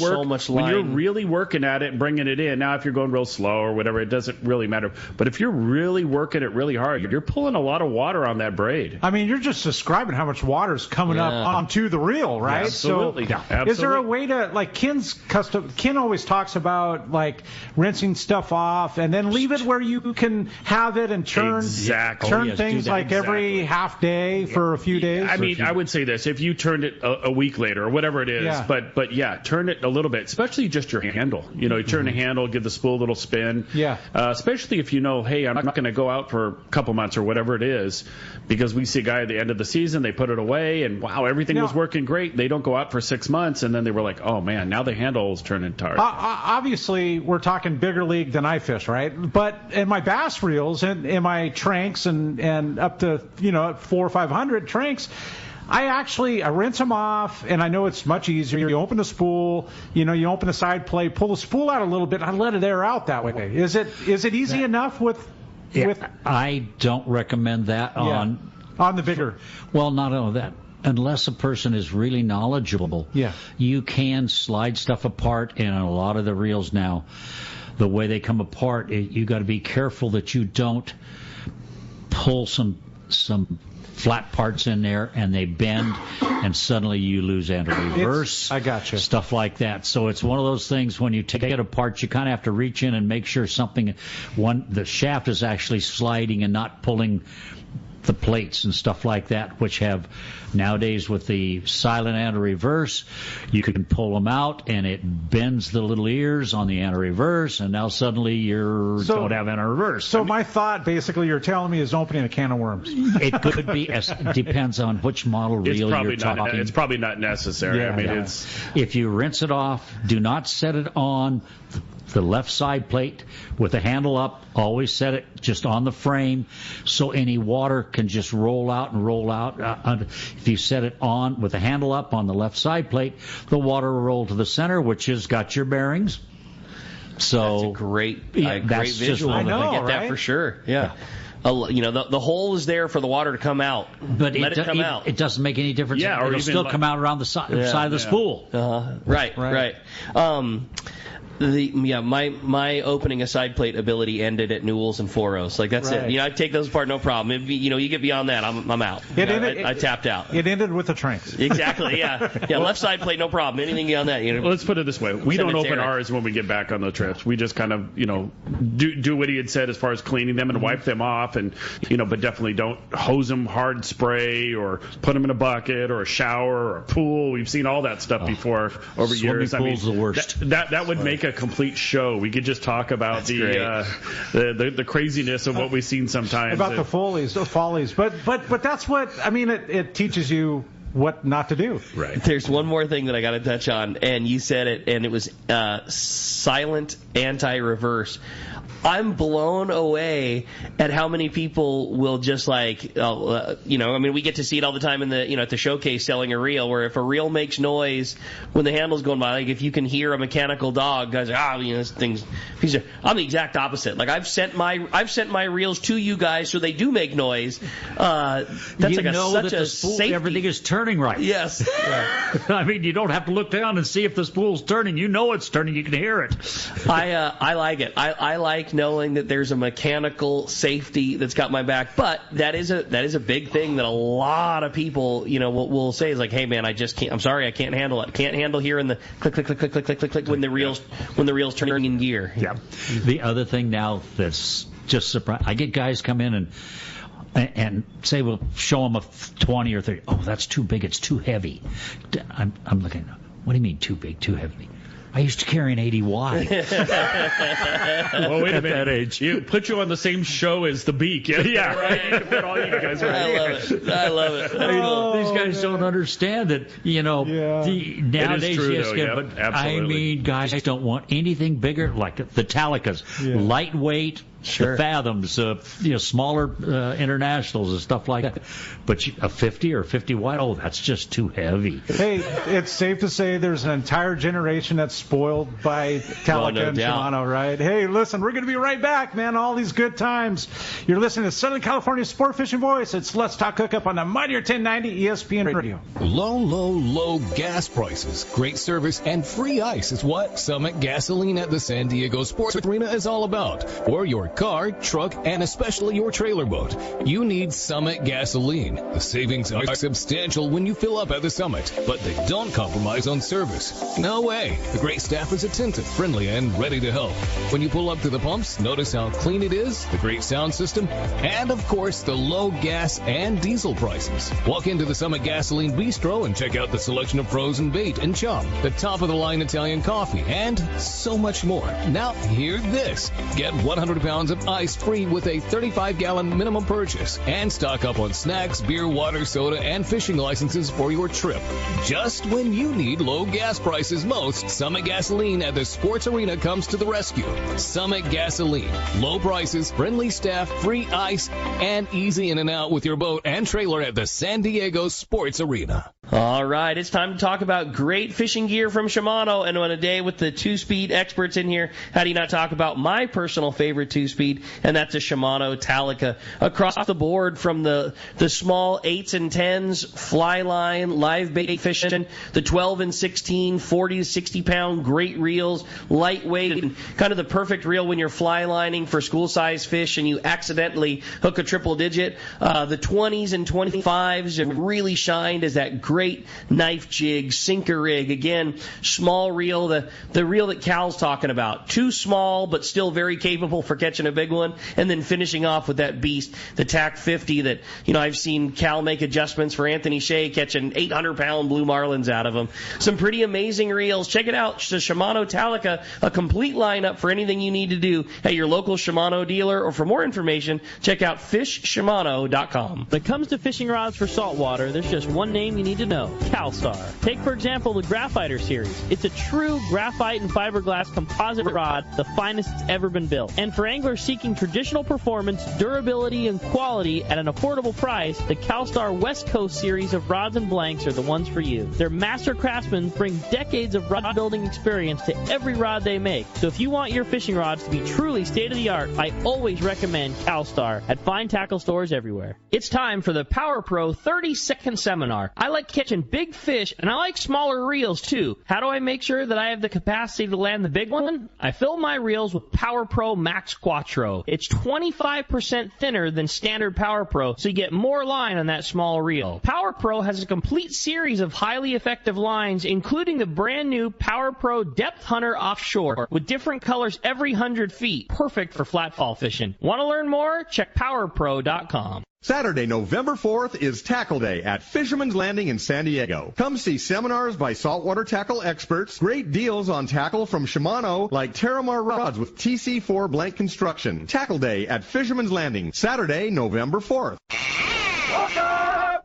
working at it and bringing it in. Now, if you're going real slow or whatever, it doesn't really matter. But if you're really working it really hard, you're pulling a lot of water on that braid. I mean, you're just describing how much water is coming up onto the reel, right? Absolutely. So, is there a way to, like Ken always talks about, like, rinsing stuff off and then leave it where you can have it and turn things like every half day for a few days? I mean, I would say this. If you turned it a week later or whatever it is. But turn it a little bit, especially just your handle. You turn the handle, give the spool a little spin. Especially if you know, hey, I'm not going to go out for a couple months or whatever it is, because we see a guy at the end of the season, they put it away, and wow, everything was working great. They don't go out for 6 months, and then they were like, oh man, now the handle's turning tired. Obviously, we're talking bigger league than I fish, right? But in my bass reels and in my tranks and up to 400 or 500 tranks, I rinse them off, and I know it's much easier. You open the spool, you open the side plate, pull the spool out a little bit, and I let it air out that way. Is it easy enough with? I don't recommend that on the bigger. Well, not only that. Unless a person is really knowledgeable, you can slide stuff apart, and a lot of the reels now, the way they come apart, you got to be careful that you don't pull some flat parts in there and they bend and suddenly you lose anti-reverse. I got you. Stuff like that. So it's one of those things when you take it apart, you kind of have to reach in and make sure the shaft is actually sliding and not pulling the plates and stuff like that, which have nowadays with the silent anti-reverse, you can pull them out and it bends the little ears on the anti-reverse, and now suddenly you don't have anti-reverse. So my thought, basically, you're telling me is opening a can of worms. It could be. Depends on which model reel you're talking. It's probably not necessary. It's if you rinse it off, do not set it on the left side plate with the handle up. Always set it just on the frame so any water can just roll out and roll out. If you set it on with the handle up on the left side plate, the water will roll to the center, which has got your bearings. So that's a great visual. I know, I get that for sure. Yeah. The hole is there for the water to come out, but let it come out. It doesn't make any difference. It'll still come out around the side of the spool. Right. My opening a side plate ability ended at Newell's and Foros. Like that's it. I take those apart, no problem. You get beyond that, I'm out. I tapped out. It ended with the tranks. Exactly. Yeah. Left side plate, no problem. Anything beyond that, let's put it this way: we don't open ours when we get back on the trips. We just kind of do what he had said as far as cleaning them and wipe them off, and but definitely don't hose them hard spray or put them in a bucket or a shower or a pool. We've seen all that stuff before over years. Swimming pool's the worst. That would make a complete show. We could just talk about the craziness of what we've seen sometimes. About the follies. But that's what, I mean, it teaches you what not to do. Right. There's one more thing that I got to touch on, and you said it, and it was silent anti-reverse. I'm blown away at how many people will just we get to see it all the time in the, at the showcase selling a reel, where if a reel makes noise when the handle's going by, like if you can hear a mechanical dog, guys are, this thing's. I'm the exact opposite. Like I've sent my reels to you guys so they do make noise. That's such a safety. Everything is turning right. Yes. I mean, you don't have to look down and see if the spool's turning. You know it's turning. You can hear it. I like it. I like knowing that there's a mechanical safety that's got my back, but that is a big thing that a lot of people will say is like, hey man, I'm sorry, I can't handle it. Can't handle hearing the click click click click click click click click when the reel's turning in gear. Yeah. The other thing now that's just surprising, I get guys come in and say, well, show them a 20 or 30. Oh, that's too big. It's too heavy. I'm looking. What do you mean too big, too heavy? I used to carry an 80 wide. Well, wait a minute. At that age. You put you on the same show as the Beak. Yeah. Right? Put all you guys right. I love it. These guys don't understand that, nowadays, true, yes, though, yeah, but absolutely. I mean, guys don't want anything bigger, like the Talicas, lightweight. Sure. The Fathoms, smaller internationals and stuff like that. But a 50 or 50 wide, that's just too heavy. Hey, it's safe to say there's an entire generation that's spoiled by Talica and Shimano, right? Hey, listen, we're going to be right back, man. All these good times. You're listening to Southern California Sport Fishing Voice. It's Let's Talk Hookup on the Mightier 1090 ESPN Radio. Low gas prices, great service, and free ice is what Summit Gasoline at the San Diego Sports Arena is all about. For your car, truck, and especially your trailer boat, you need Summit Gasoline. The savings are substantial when you fill up at the Summit, but they don't compromise on service. No way. The great staff is attentive, friendly, and ready to help. When you pull up to the pumps, notice how clean it is, the great sound system, and of course, the low gas and diesel prices. Walk into the Summit Gasoline Bistro and check out the selection of frozen bait and chum, the top-of-the-line Italian coffee, and so much more. Now, hear this. Get 100 pounds of ice free with a 35-gallon minimum purchase, and stock up on snacks, beer, water, soda, and fishing licenses for your trip. Just when you need low gas prices most, Summit Gasoline at the Sports Arena comes to the rescue. Summit Gasoline. Low prices, friendly staff, free ice, and easy in and out with your boat and trailer at the San Diego Sports Arena. All right, it's time to talk about great fishing gear from Shimano, and on a day with the two-speed experts in here, how do you not talk about my personal favorite two-speed, and that's a Shimano Talica. Across the board, from the small 8s and 10s, fly line, live bait fishing, the 12 and 16, 40 to 60-pound great reels, lightweight, and kind of the perfect reel when you're fly lining for school-size fish and you accidentally hook a triple digit. The 20s and 25s have really shined as that great knife jig, sinker rig. Again, small reel, the reel that Cal's talking about. Too small, but still very capable for catching a big one. And then finishing off with that beast, the TAC 50 that, I've seen Cal make adjustments for Anthony Shea, catching 800-pound blue marlins out of them. Some pretty amazing reels. Check it out. The Shimano Talica, a complete lineup for anything you need to do at your local Shimano dealer. Or for more information, check out fishshimano.com. When it comes to fishing rods for saltwater, there's just one name you need to know: CalStar. Take, for example, the Graphiter series. It's a true graphite and fiberglass composite rod, the finest it's ever been built. And for anglers seeking traditional performance, durability, and quality at an affordable price, the CalStar West Coast series of rods and blanks are the ones for you. Their master craftsmen bring decades of rod building experience to every rod they make. So if you want your fishing rods to be truly state-of-the-art, I always recommend CalStar at fine tackle stores everywhere. It's time for the Power Pro 30-second seminar. I like catching big fish, and I like smaller reels too. How do I make sure that I have the capacity to land the big one? I fill my reels with Power Pro Max Quattro. It's 25% thinner than standard Power Pro, so you get more line on that small reel. Power Pro has a complete series of highly effective lines, including the brand new Power Pro Depth Hunter Offshore, with different colors every 100 feet. Perfect for flatfall fishing. Want to learn more? Check PowerPro.com. Saturday, November 4th is Tackle Day at Fisherman's Landing in San Diego. Come see seminars by saltwater tackle experts, great deals on tackle from Shimano like Terramar rods with TC4 blank construction. Tackle Day at Fisherman's Landing, Saturday, November 4th.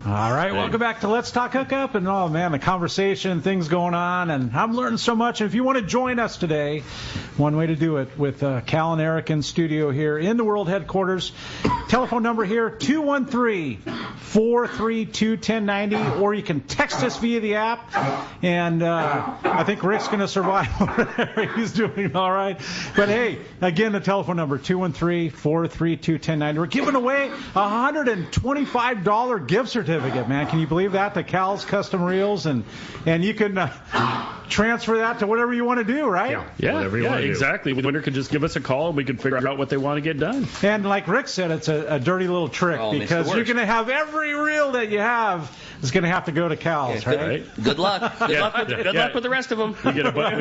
All right, welcome back to Let's Talk Hookup. And, oh, man, the conversation, things going on, and I'm learning so much. And if you want to join us today, one way to do it with Cal and Eric in studio here in the world headquarters. Telephone number here, 213-432-1090, or you can text us via the app. And I think Rick's going to survive over there. He's doing all right. But, hey, again, the telephone number, 213-432-1090. We're giving away a $125 gift certificate, man. Can you believe that? To Cal's Custom Reels, and you can transfer that to whatever you want to do, right? Yeah, exactly. The winner could just give us a call and we can figure out what they want to get done. And like Rick said, it's a dirty little trick because you're going to have every reel that you have is going to have to go to Cal's, right? Good luck. Good luck with the rest of them. We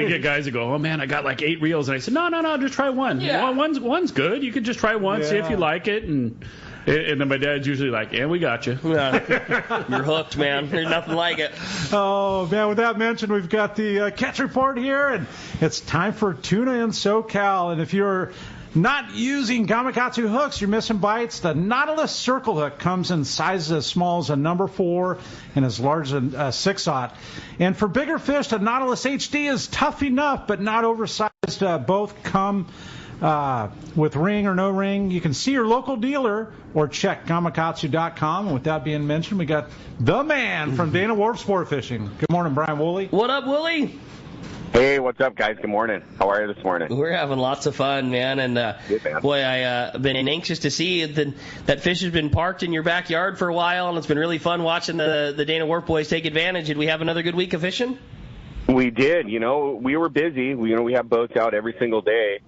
get guys that go, oh man, I got like 8 reels, and I said, no, just try one. Yeah. One's good. You can just try one, see if you like it, and then my dad's usually like, and we got you. You're hooked, man. There's nothing like it. Oh, man, with that mentioned, we've got the catch report here, and it's time for tuna in SoCal. And if you're not using Gamakatsu hooks, you're missing bites. The Nautilus Circle Hook comes in sizes as small as a number 4 and as large as a 6/0. And for bigger fish, the Nautilus HD is tough enough, but not oversized. Both come with ring or no ring. You can see your local dealer or check gamakatsu.com. And with that being mentioned, we got the man from Dana Wharf Sport Fishing. Good morning, Brian Woolley. What up, Woolley? Hey, what's up, guys? Good morning. How are you this morning? We're having lots of fun, man. And good, man. Boy, I've been anxious to see that fish has been parked in your backyard for a while, and it's been really fun watching the Dana Wharf boys take advantage. Did we have another good week of fishing? We did. We were busy. We have boats out every single day.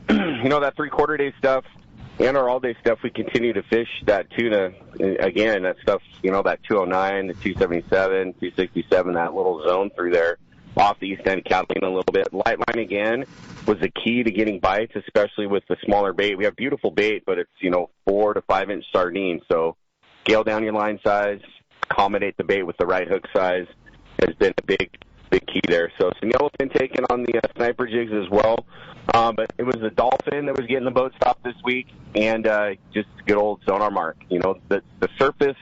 That 3/4 day stuff and our all day stuff, we continue to fish that tuna. Again, that stuff, that 209, the 277, 267, that little zone through there off the east end of Catalina a little bit. Light line again was the key to getting bites, especially with the smaller bait. We have beautiful bait, but it's, 4 to 5 inch sardine. So scale down your line size, accommodate the bait with the right hook size has been a big key there. So some yellowfin taken on the sniper jigs as well. But it was the dolphin that was getting the boat stopped this week, and just good old sonar mark. The surface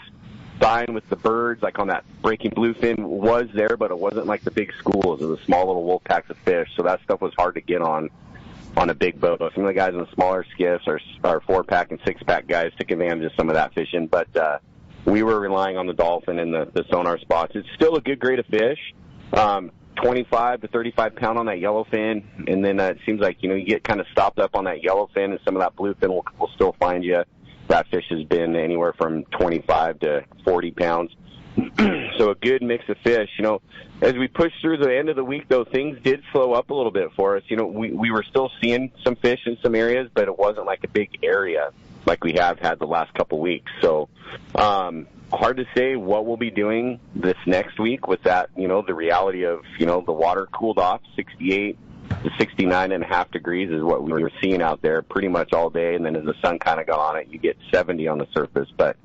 sign with the birds, like on that breaking bluefin, was there, but it wasn't like the big schools. It was small little wolf packs of fish, so that stuff was hard to get on a big boat. Some of the guys in the smaller skiffs, our 4-pack and 6-pack guys, took advantage of some of that fishing, but we were relying on the dolphin and the sonar spots. It's still a good grade of fish. 25 to 35 pound on that yellowfin, and then it seems like you get kind of stopped up on that yellowfin, and some of that bluefin will still find you. That fish has been anywhere from 25 to 40 pounds. So a good mix of fish. As we pushed through the end of the week, though, things did slow up a little bit for us. We were still seeing some fish in some areas, but it wasn't like a big area like we have had the last couple weeks. So hard to say what we'll be doing this next week with that, the reality of, the water cooled off 68 to 69.5 degrees is what we were seeing out there pretty much all day. And then as the sun kind of got on it, you get 70 on the surface. But,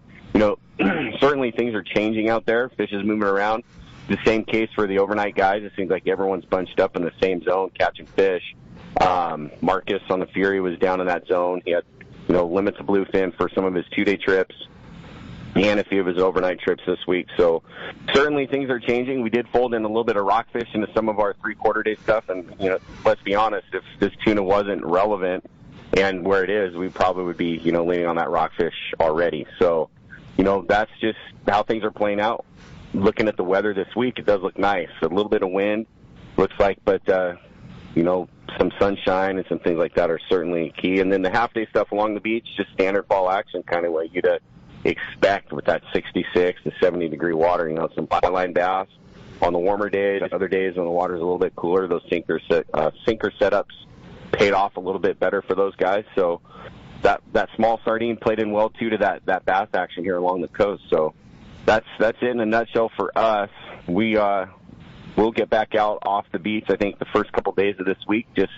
certainly things are changing out there. Fish is moving around. The same case for the overnight guys. It seems like everyone's bunched up in the same zone catching fish. Marcus on the Fury was down in that zone. He had, limits of bluefin for some of his 2-day trips and a few of his overnight trips this week. So certainly things are changing. We did fold in a little bit of rockfish into some of our 3/4 day stuff. And, let's be honest, if this tuna wasn't relevant and where it is, we probably would be, leaning on that rockfish already. So, that's just how things are playing out. Looking at the weather this week, it does look nice. A little bit of wind, looks like, but, some sunshine and some things like that are certainly key. And then the half-day stuff along the beach, just standard fall action, kind of what you'd expect with that 66 to 70-degree water. Some byline bass on the warmer days. Other days when the water's a little bit cooler, those sinker setups paid off a little bit better for those guys. So that small sardine played in well, too, to that bass action here along the coast. So that's it in a nutshell for us. We'll get back out off the beach, I think, the first couple days of this week, just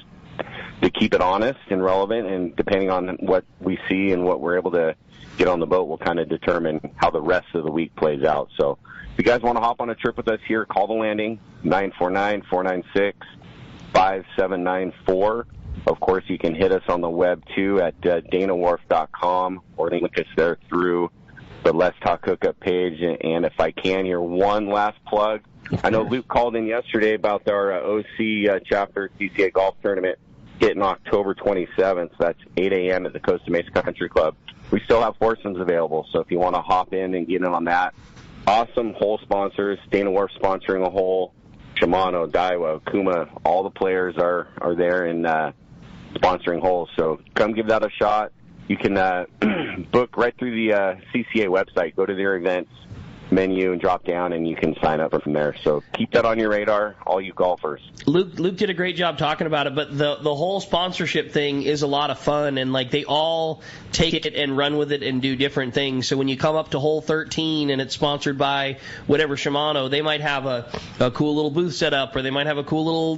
to keep it honest and relevant, and depending on what we see and what we're able to get on the boat will kind of determine how the rest of the week plays out. So if you guys want to hop on a trip with us here, call the landing, 949-496-5794. Of course, you can hit us on the web, too, at danawharf.com, or link us there through the Let's Talk Hookup page. And if I can, here, one last plug. I know Luke called in yesterday about our OC chapter CCA golf tournament hitting October 27th. That's 8 a.m. at the Costa Mesa Country Club. We still have foursomes available, so if you want to hop in and get in on that. Awesome hole sponsors, Dana Wharf sponsoring a hole, Shimano, Daiwa, Kuma, all the players are there and sponsoring holes. So come give that a shot. You can book right through the CCA website. Go to their events menu and drop down, and you can sign up from there. So keep that on your radar, all you golfers. Luke did a great job talking about it, but the whole sponsorship thing is a lot of fun, and like they all take it and run with it and do different things. So when you come up to hole 13 and it's sponsored by whatever Shimano, they might have a cool little booth set up, or they might have a cool little,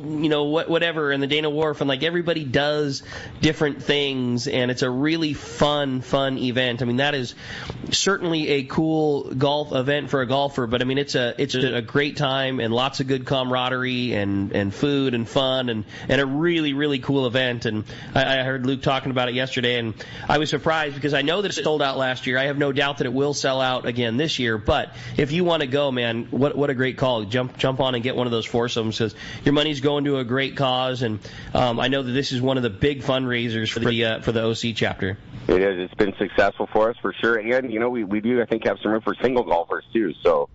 whatever in the Dana Wharf, and like everybody does different things, and it's a really fun event. I mean, that is certainly a cool golf event for a golfer, but I mean it's a great time and lots of good camaraderie and food and fun and a really, really cool event. And I heard Luke talking about it yesterday, and I was surprised because I know that it sold out last year. I have no doubt that it will sell out again this year, but if you want to go, man, what a great call. Jump on and get one of those foursomes, because your money's going to a great cause, and I know that this is one of the big fundraisers for the OC chapter. It is. It's been successful for us for sure. And, we do, I think, have some room for single golfers, too. So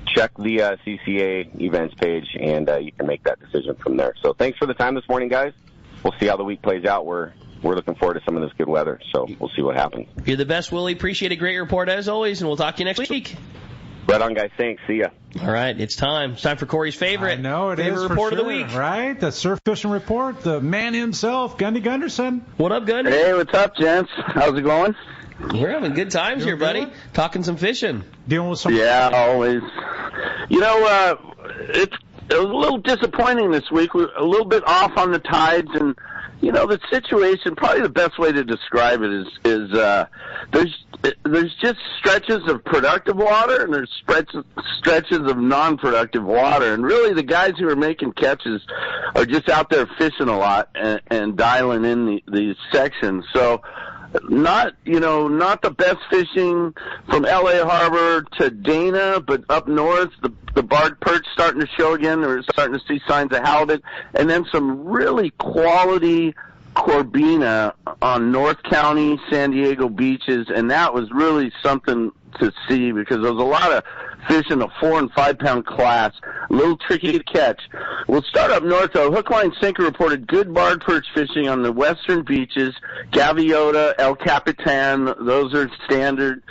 check the CCA events page, and you can make that decision from there. So thanks for the time this morning, guys. We'll see how the week plays out. We're looking forward to some of this good weather, so we'll see what happens. You're the best, Willie. Appreciate a great report, as always, and we'll talk to you next week. Right on, guys. Thanks. See ya. All right, it's time. It's time for Corey's favorite. I know, favorite report of the week. Right? The surf fishing report, the man himself, Gundy Gunderson. What up, Gundy? Hey, what's up, gents? How's it going? We're having good times here, buddy. Talking some fishing. Dealing with some. Yeah, always. It was a little disappointing this week. We're a little bit off on the tides, and the situation. Probably the best way to describe it is there's just stretches of productive water and there's stretches of non-productive water, and really the guys who are making catches are just out there fishing a lot and dialing in these sections. So. Not the best fishing from L.A. Harbor to Dana, but up north, the barred perch starting to show again. We're starting to see signs of halibut, and then some really quality Corbina on North County, San Diego beaches, and that was really something to see because there was a lot of fish in the 4 and 5 pound class, a little tricky to catch. We'll start up north though. Hook, line, sinker reported good barred perch fishing on the western beaches, Gaviota, El Capitan. Those are standard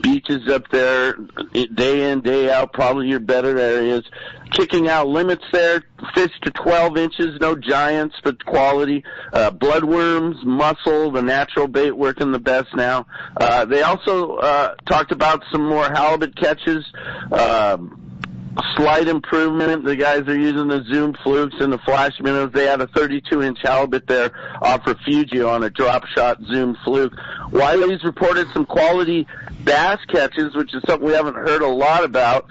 beaches up there, day in, day out, probably your better areas. Kicking out limits there, fish to 12 inches, no giants, but quality. Bloodworms, mussel, the natural bait working the best now. They also talked about some more halibut catches. Slight improvement. The guys are using the Zoom flukes and the flash minnows. They had a 32-inch halibut there off Refugio on a drop shot Zoom fluke. Wiley's reported some quality bass catches, which is something we haven't heard a lot about,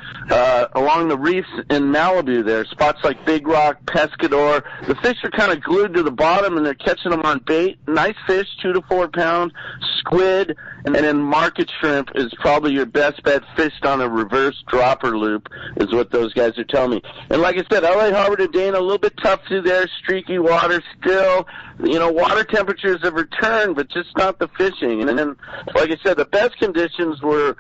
along the reefs in Malibu there. Spots like Big Rock, Pescador. The fish are kind of glued to the bottom, and they're catching them on bait. Nice fish, 2 to 4 pounds. Squid, and then market shrimp is probably your best bet, fished on a reverse dropper loop, is what those guys are telling me. And like I said, L.A. Harbor to Dana, a little bit tough through there, streaky water still. Water temperatures have returned, but just not the fishing. And then, like I said, the best conditions were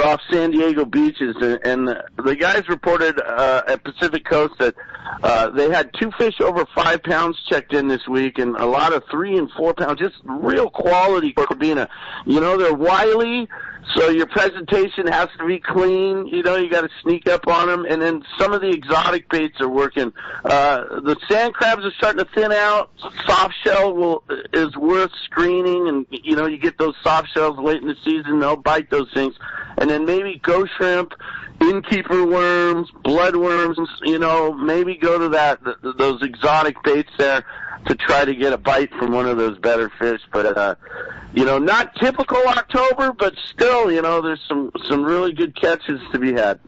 off San Diego beaches, and the guys reported at Pacific Coast that they had 2 fish over 5 pounds checked in this week, and a lot of 3 and 4 pounds, just real quality Corbina. They're wily, so your presentation has to be clean. You got to sneak up on them, and then some of the exotic baits are working. The sand crabs are starting to thin out. Soft shell is worth screening, and you get those soft shells late in the season, they'll bite those things. And then maybe ghost shrimp, innkeeper worms, bloodworms, maybe go to those exotic baits there. to try to get a bite from one of those better fish. But not typical October, but still, there's some really good catches to be had.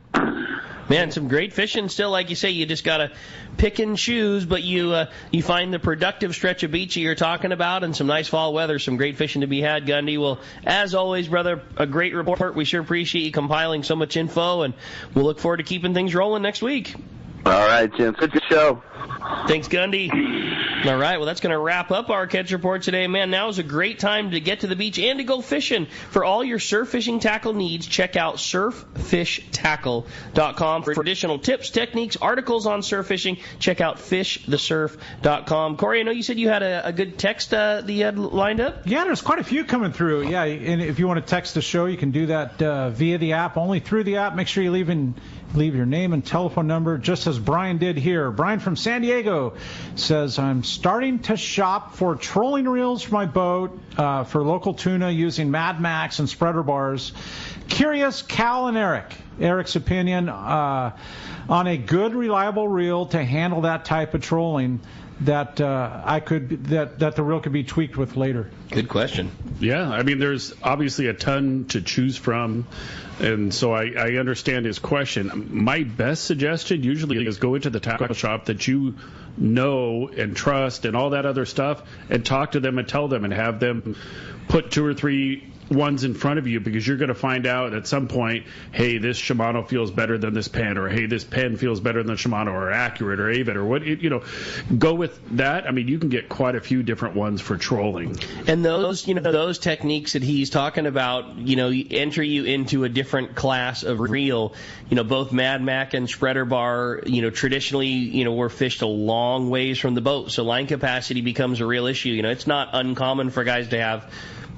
Man, some great fishing still. Like you say, you just got to pick and choose, but you find the productive stretch of beach that you're talking about and some nice fall weather, some great fishing to be had, Gundy. Well, as always, brother, a great report. We sure appreciate you compiling so much info, and we'll look forward to keeping things rolling next week. All right, Jim. Good show. Thanks, Gundy. All right, well, that's going to wrap up our Catch Report today. Man, now is a great time to get to the beach and to go fishing. For all your surf fishing tackle needs, check out surffishtackle.com. For additional tips, techniques, articles on surf fishing, check out fishthesurf.com. Corey, I know you said you had a good text that you had lined up? Yeah, there's quite a few coming through. Yeah, and if you want to text the show, you can do that via the app, only through the app. Make sure you leave your name and telephone number, just as Brian did here. Brian from San Diego says, I'm starting to shop for trolling reels for my boat for local tuna using Mad Max and spreader bars. Curious, Cal and Eric's opinion on a good, reliable reel to handle that type of trolling that that the reel could be tweaked with later. Good question. Yeah, I mean, there's obviously a ton to choose from, and so I understand his question. My best suggestion usually is go into the tackle shop that you know and trust and all that other stuff, and talk to them and tell them and have them put 2 or 3 ones in front of you, because you're going to find out at some point, hey, this Shimano feels better than this pen, or hey, this pen feels better than Shimano, or Accurate, or Avid, or what, go with that. I mean, you can get quite a few different ones for trolling. And those techniques that he's talking about, enter you into a different class of reel. Both Mad Mac and spreader bar, traditionally, were fished a long ways from the boat, so line capacity becomes a real issue. It's not uncommon for guys to have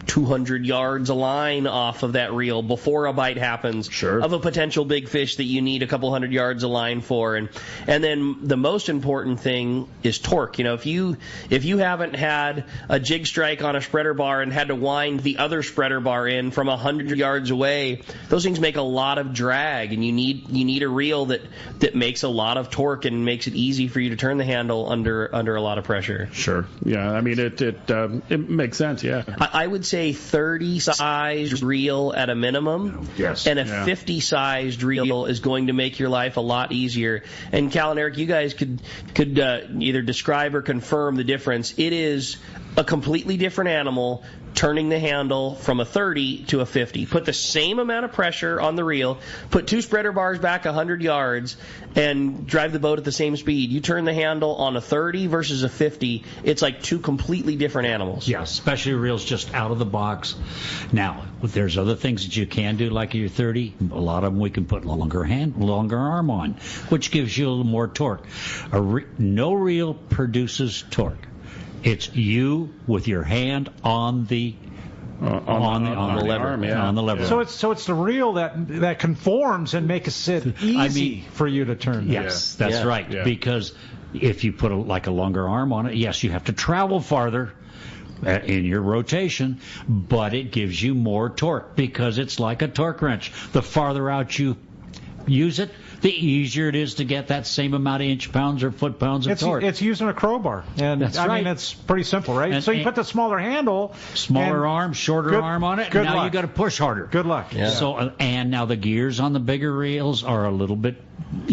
200 yards of line off of that reel before a bite happens of a potential big fish that you need a couple hundred yards of line for. And then the most important thing is torque. If you haven't had a jig strike on a spreader bar and had to wind the other spreader bar in from 100 yards away, those things make a lot of drag, and you need a reel that makes a lot of torque and makes it easy for you to turn the handle under a lot of pressure. Sure. Yeah. I mean, it makes sense. Yeah. I would say 30-sized reel at a minimum. Yes. And a 50-sized reel is going to make your life a lot easier. And Cal and Eric, you guys could either describe or confirm the difference. It is a completely different animal turning the handle from a 30 to a 50. Put the same amount of pressure on the reel, put 2 spreader bars back 100 yards, and drive the boat at the same speed. You turn the handle on a 30 versus a 50, it's like 2 completely different animals. Yeah, especially reels just out of the box. Now, there's other things that you can do, like your 30. A lot of them we can put longer arm on, which gives you a little more torque. No reel produces torque. It's you with your hand on the lever. Yeah. On the lever. So it's the reel that conforms and makes it easy for you to turn. Yes, that's right. Yeah. Because if you put a longer arm on it, yes, you have to travel farther in your rotation, but it gives you more torque because it's like a torque wrench. The farther out you use it, the easier it is to get that same amount of inch-pounds or foot-pounds of torque. It's using a crowbar. And That's I right. mean, it's pretty simple, right? And, so you put the smaller handle. Smaller arm, shorter arm on it. Good now luck. you got to push harder. Good luck. Yeah. So, and now the gears on the bigger reels are a little bit,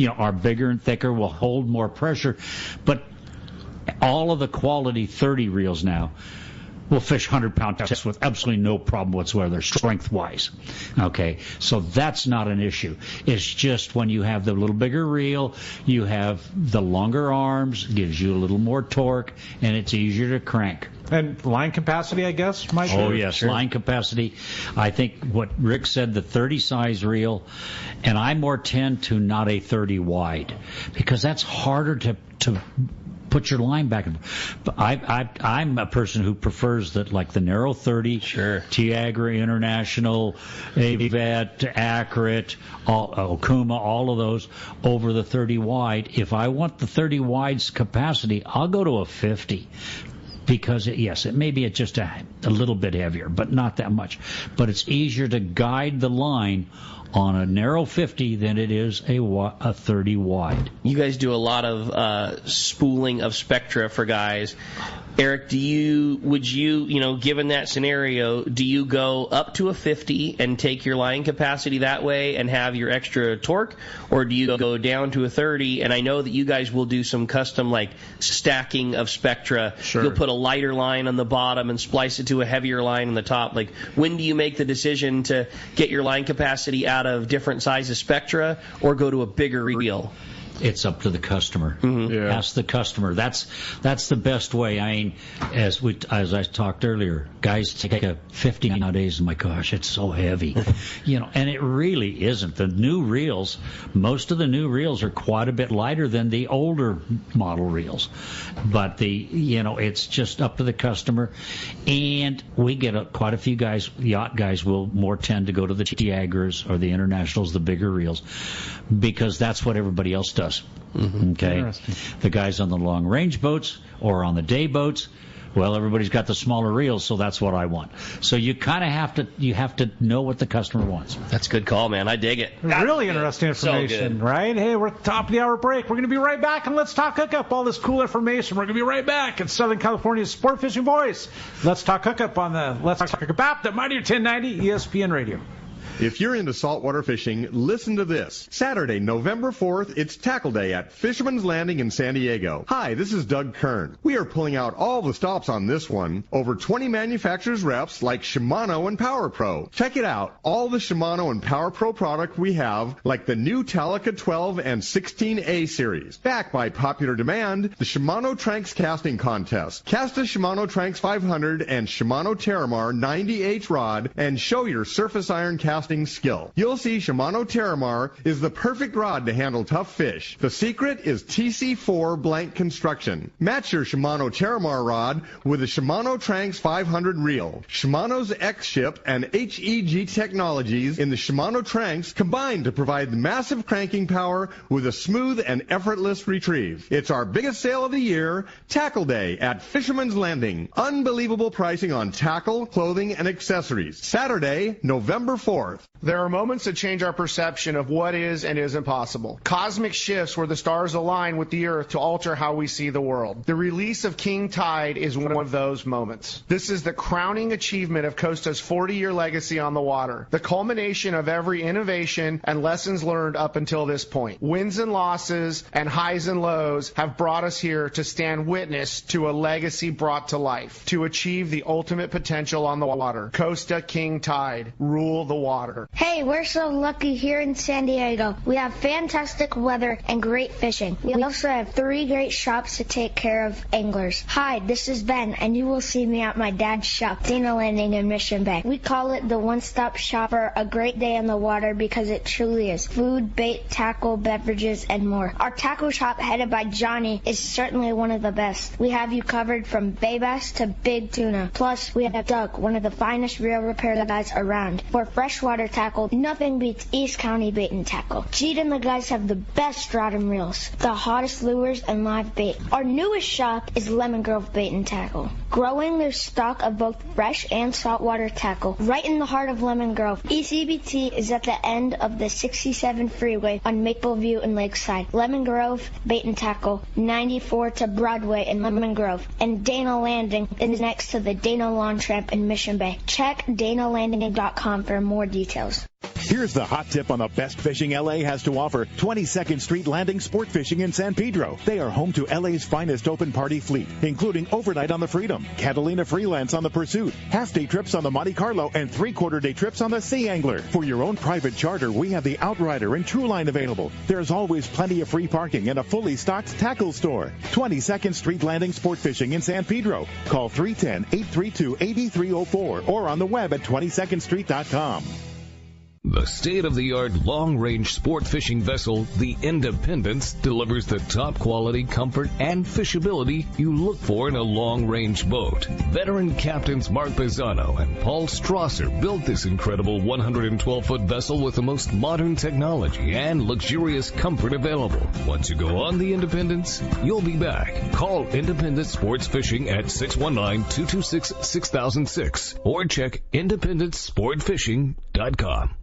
are bigger and thicker, will hold more pressure. But all of the quality 30 reels now will fish 100-pound tests with absolutely no problem whatsoever, strength-wise. Okay, so that's not an issue. It's just when you have the little bigger reel, you have the longer arms, gives you a little more torque, and it's easier to crank. And line capacity, I guess, Mike? Oh, yes, line capacity. I think what Rick said, the 30-size reel, and I more tend to not a 30 wide, because that's harder to put your line back. But I'm a person who prefers that, like the narrow 30, Tiagra International, Avet, Accurate, Okuma, all of those over the 30 wide. If I want the 30 wide's capacity, I'll go to a 50. because it may be just a little bit heavier, but not that much. But it's easier to guide the line on a narrow 50 than it is a 30 wide. You guys do a lot of spooling of spectra for guys. Eric, would you, given that scenario, do you go up to a 50 and take your line capacity that way and have your extra torque, or do you go down to a 30? And I know that you guys will do some custom stacking of spectra. Sure. You'll put a lighter line on the bottom and splice it to a heavier line on the top. When do you make the decision to get your line capacity out of different sizes spectra or go to a bigger reel? It's up to the customer. Mm-hmm. Yeah. Ask the customer. That's the best way. I mean, as I talked earlier, guys take a 50 nowadays, and my gosh, it's so heavy. And it really isn't. The new reels, most of the new reels are quite a bit lighter than the older model reels. But it's just up to the customer. And we get quite a few guys, yacht guys will more tend to go to the Tiagras or the Internationals, the bigger reels, because that's what everybody else does. Mm-hmm. Okay, the guys on the long range boats or on the day boats, well, everybody's got the smaller reels, so that's what I want. So you kind of have to know what the customer wants. That's a good call, man. I dig it. Really interesting information, right? Hey, we're at the top of the hour break. We're going to be right back, and let's talk hookup. All this cool information. We're going to be right back at Southern California's Sport Fishing Voice. Let's talk hookup on the Let's Talk Hookup app, the Mighty 1090 ESPN Radio. If you're into saltwater fishing, listen to this. Saturday, November 4th, it's Tackle Day at Fisherman's Landing in San Diego. Hi, this is Doug Kern. We are pulling out all the stops on this one. Over 20 manufacturers reps like Shimano and Power Pro. Check it out. All the Shimano and Power Pro product we have, like the new Talica 12 and 16A series. Backed by popular demand, the Shimano Tranks Casting Contest. Cast a Shimano Tranks 500 and Shimano Terramar 90H rod and show your surface iron casting skill. You'll see Shimano Terramar is the perfect rod to handle tough fish. The secret is TC4 blank construction. Match your Shimano Terramar rod with a Shimano Tranks 500 reel. Shimano's X-Ship and HEG technologies in the Shimano Tranks combine to provide massive cranking power with a smooth and effortless retrieve. It's our biggest sale of the year, Tackle Day at Fisherman's Landing. Unbelievable pricing on tackle, clothing, and accessories. Saturday, November 4th. There are moments that change our perception of what is and isn't possible. Cosmic shifts where the stars align with the earth to alter how we see the world. The release of King Tide is one of those moments. This is the crowning achievement of Costa's 40-year legacy on the water, the culmination of every innovation and lessons learned up until this point. Wins and losses and highs and lows have brought us here to stand witness to a legacy brought to life, to achieve the ultimate potential on the water. Costa King Tide, rule the water. Hey, we're so lucky here in San Diego. We have fantastic weather and great fishing. We also have 3 great shops to take care of anglers. Hi, this is Ben, and you will see me at my dad's shop, Dana Landing in Mission Bay. We call it the one-stop shop for a great day on the water because it truly is. Food, bait, tackle, beverages, and more. Our tackle shop, headed by Johnny, is certainly one of the best. We have you covered from bay bass to big tuna. Plus, we have Doug, one of the finest reel repair guys around. For freshwater tackle, nothing beats East County Bait and Tackle. Jeet and the guys have the best stratum reels, the hottest lures, and live bait. Our newest shop is Lemon Grove Bait and Tackle, growing their stock of both fresh and saltwater tackle right in the heart of Lemon Grove. ECBT is at the end of the 67 freeway on Mapleview and Lakeside. Lemon Grove Bait and Tackle, 94 to Broadway in Lemon Grove, and Dana Landing is next to the Dana Lawn Tramp in Mission Bay. Check danalanding.com for more details. Here's the hot tip on the best fishing LA has to offer. 22nd Street Landing Sport Fishing in San Pedro. They are home to LA's finest open party fleet, including overnight on the Freedom, Catalina Freelance on the Pursuit, half-day trips on the Monte Carlo, and 3/4-day trips on the Sea Angler. For your own private charter, we have the Outrider and Trueline available. There's always plenty of free parking and a fully stocked tackle store. 22nd Street Landing Sport Fishing in San Pedro. Call 310-832-8304 or on the web at 22ndstreet.com. The state-of-the-art long-range sport fishing vessel, the Independence, delivers the top quality, comfort, and fishability you look for in a long-range boat. Veteran captains Mark Bizzano and Paul Strasser built this incredible 112-foot vessel with the most modern technology and luxurious comfort available. Once you go on the Independence, you'll be back. Call Independence Sports Fishing at 619-226-6006 or check IndependenceSportFishing.com.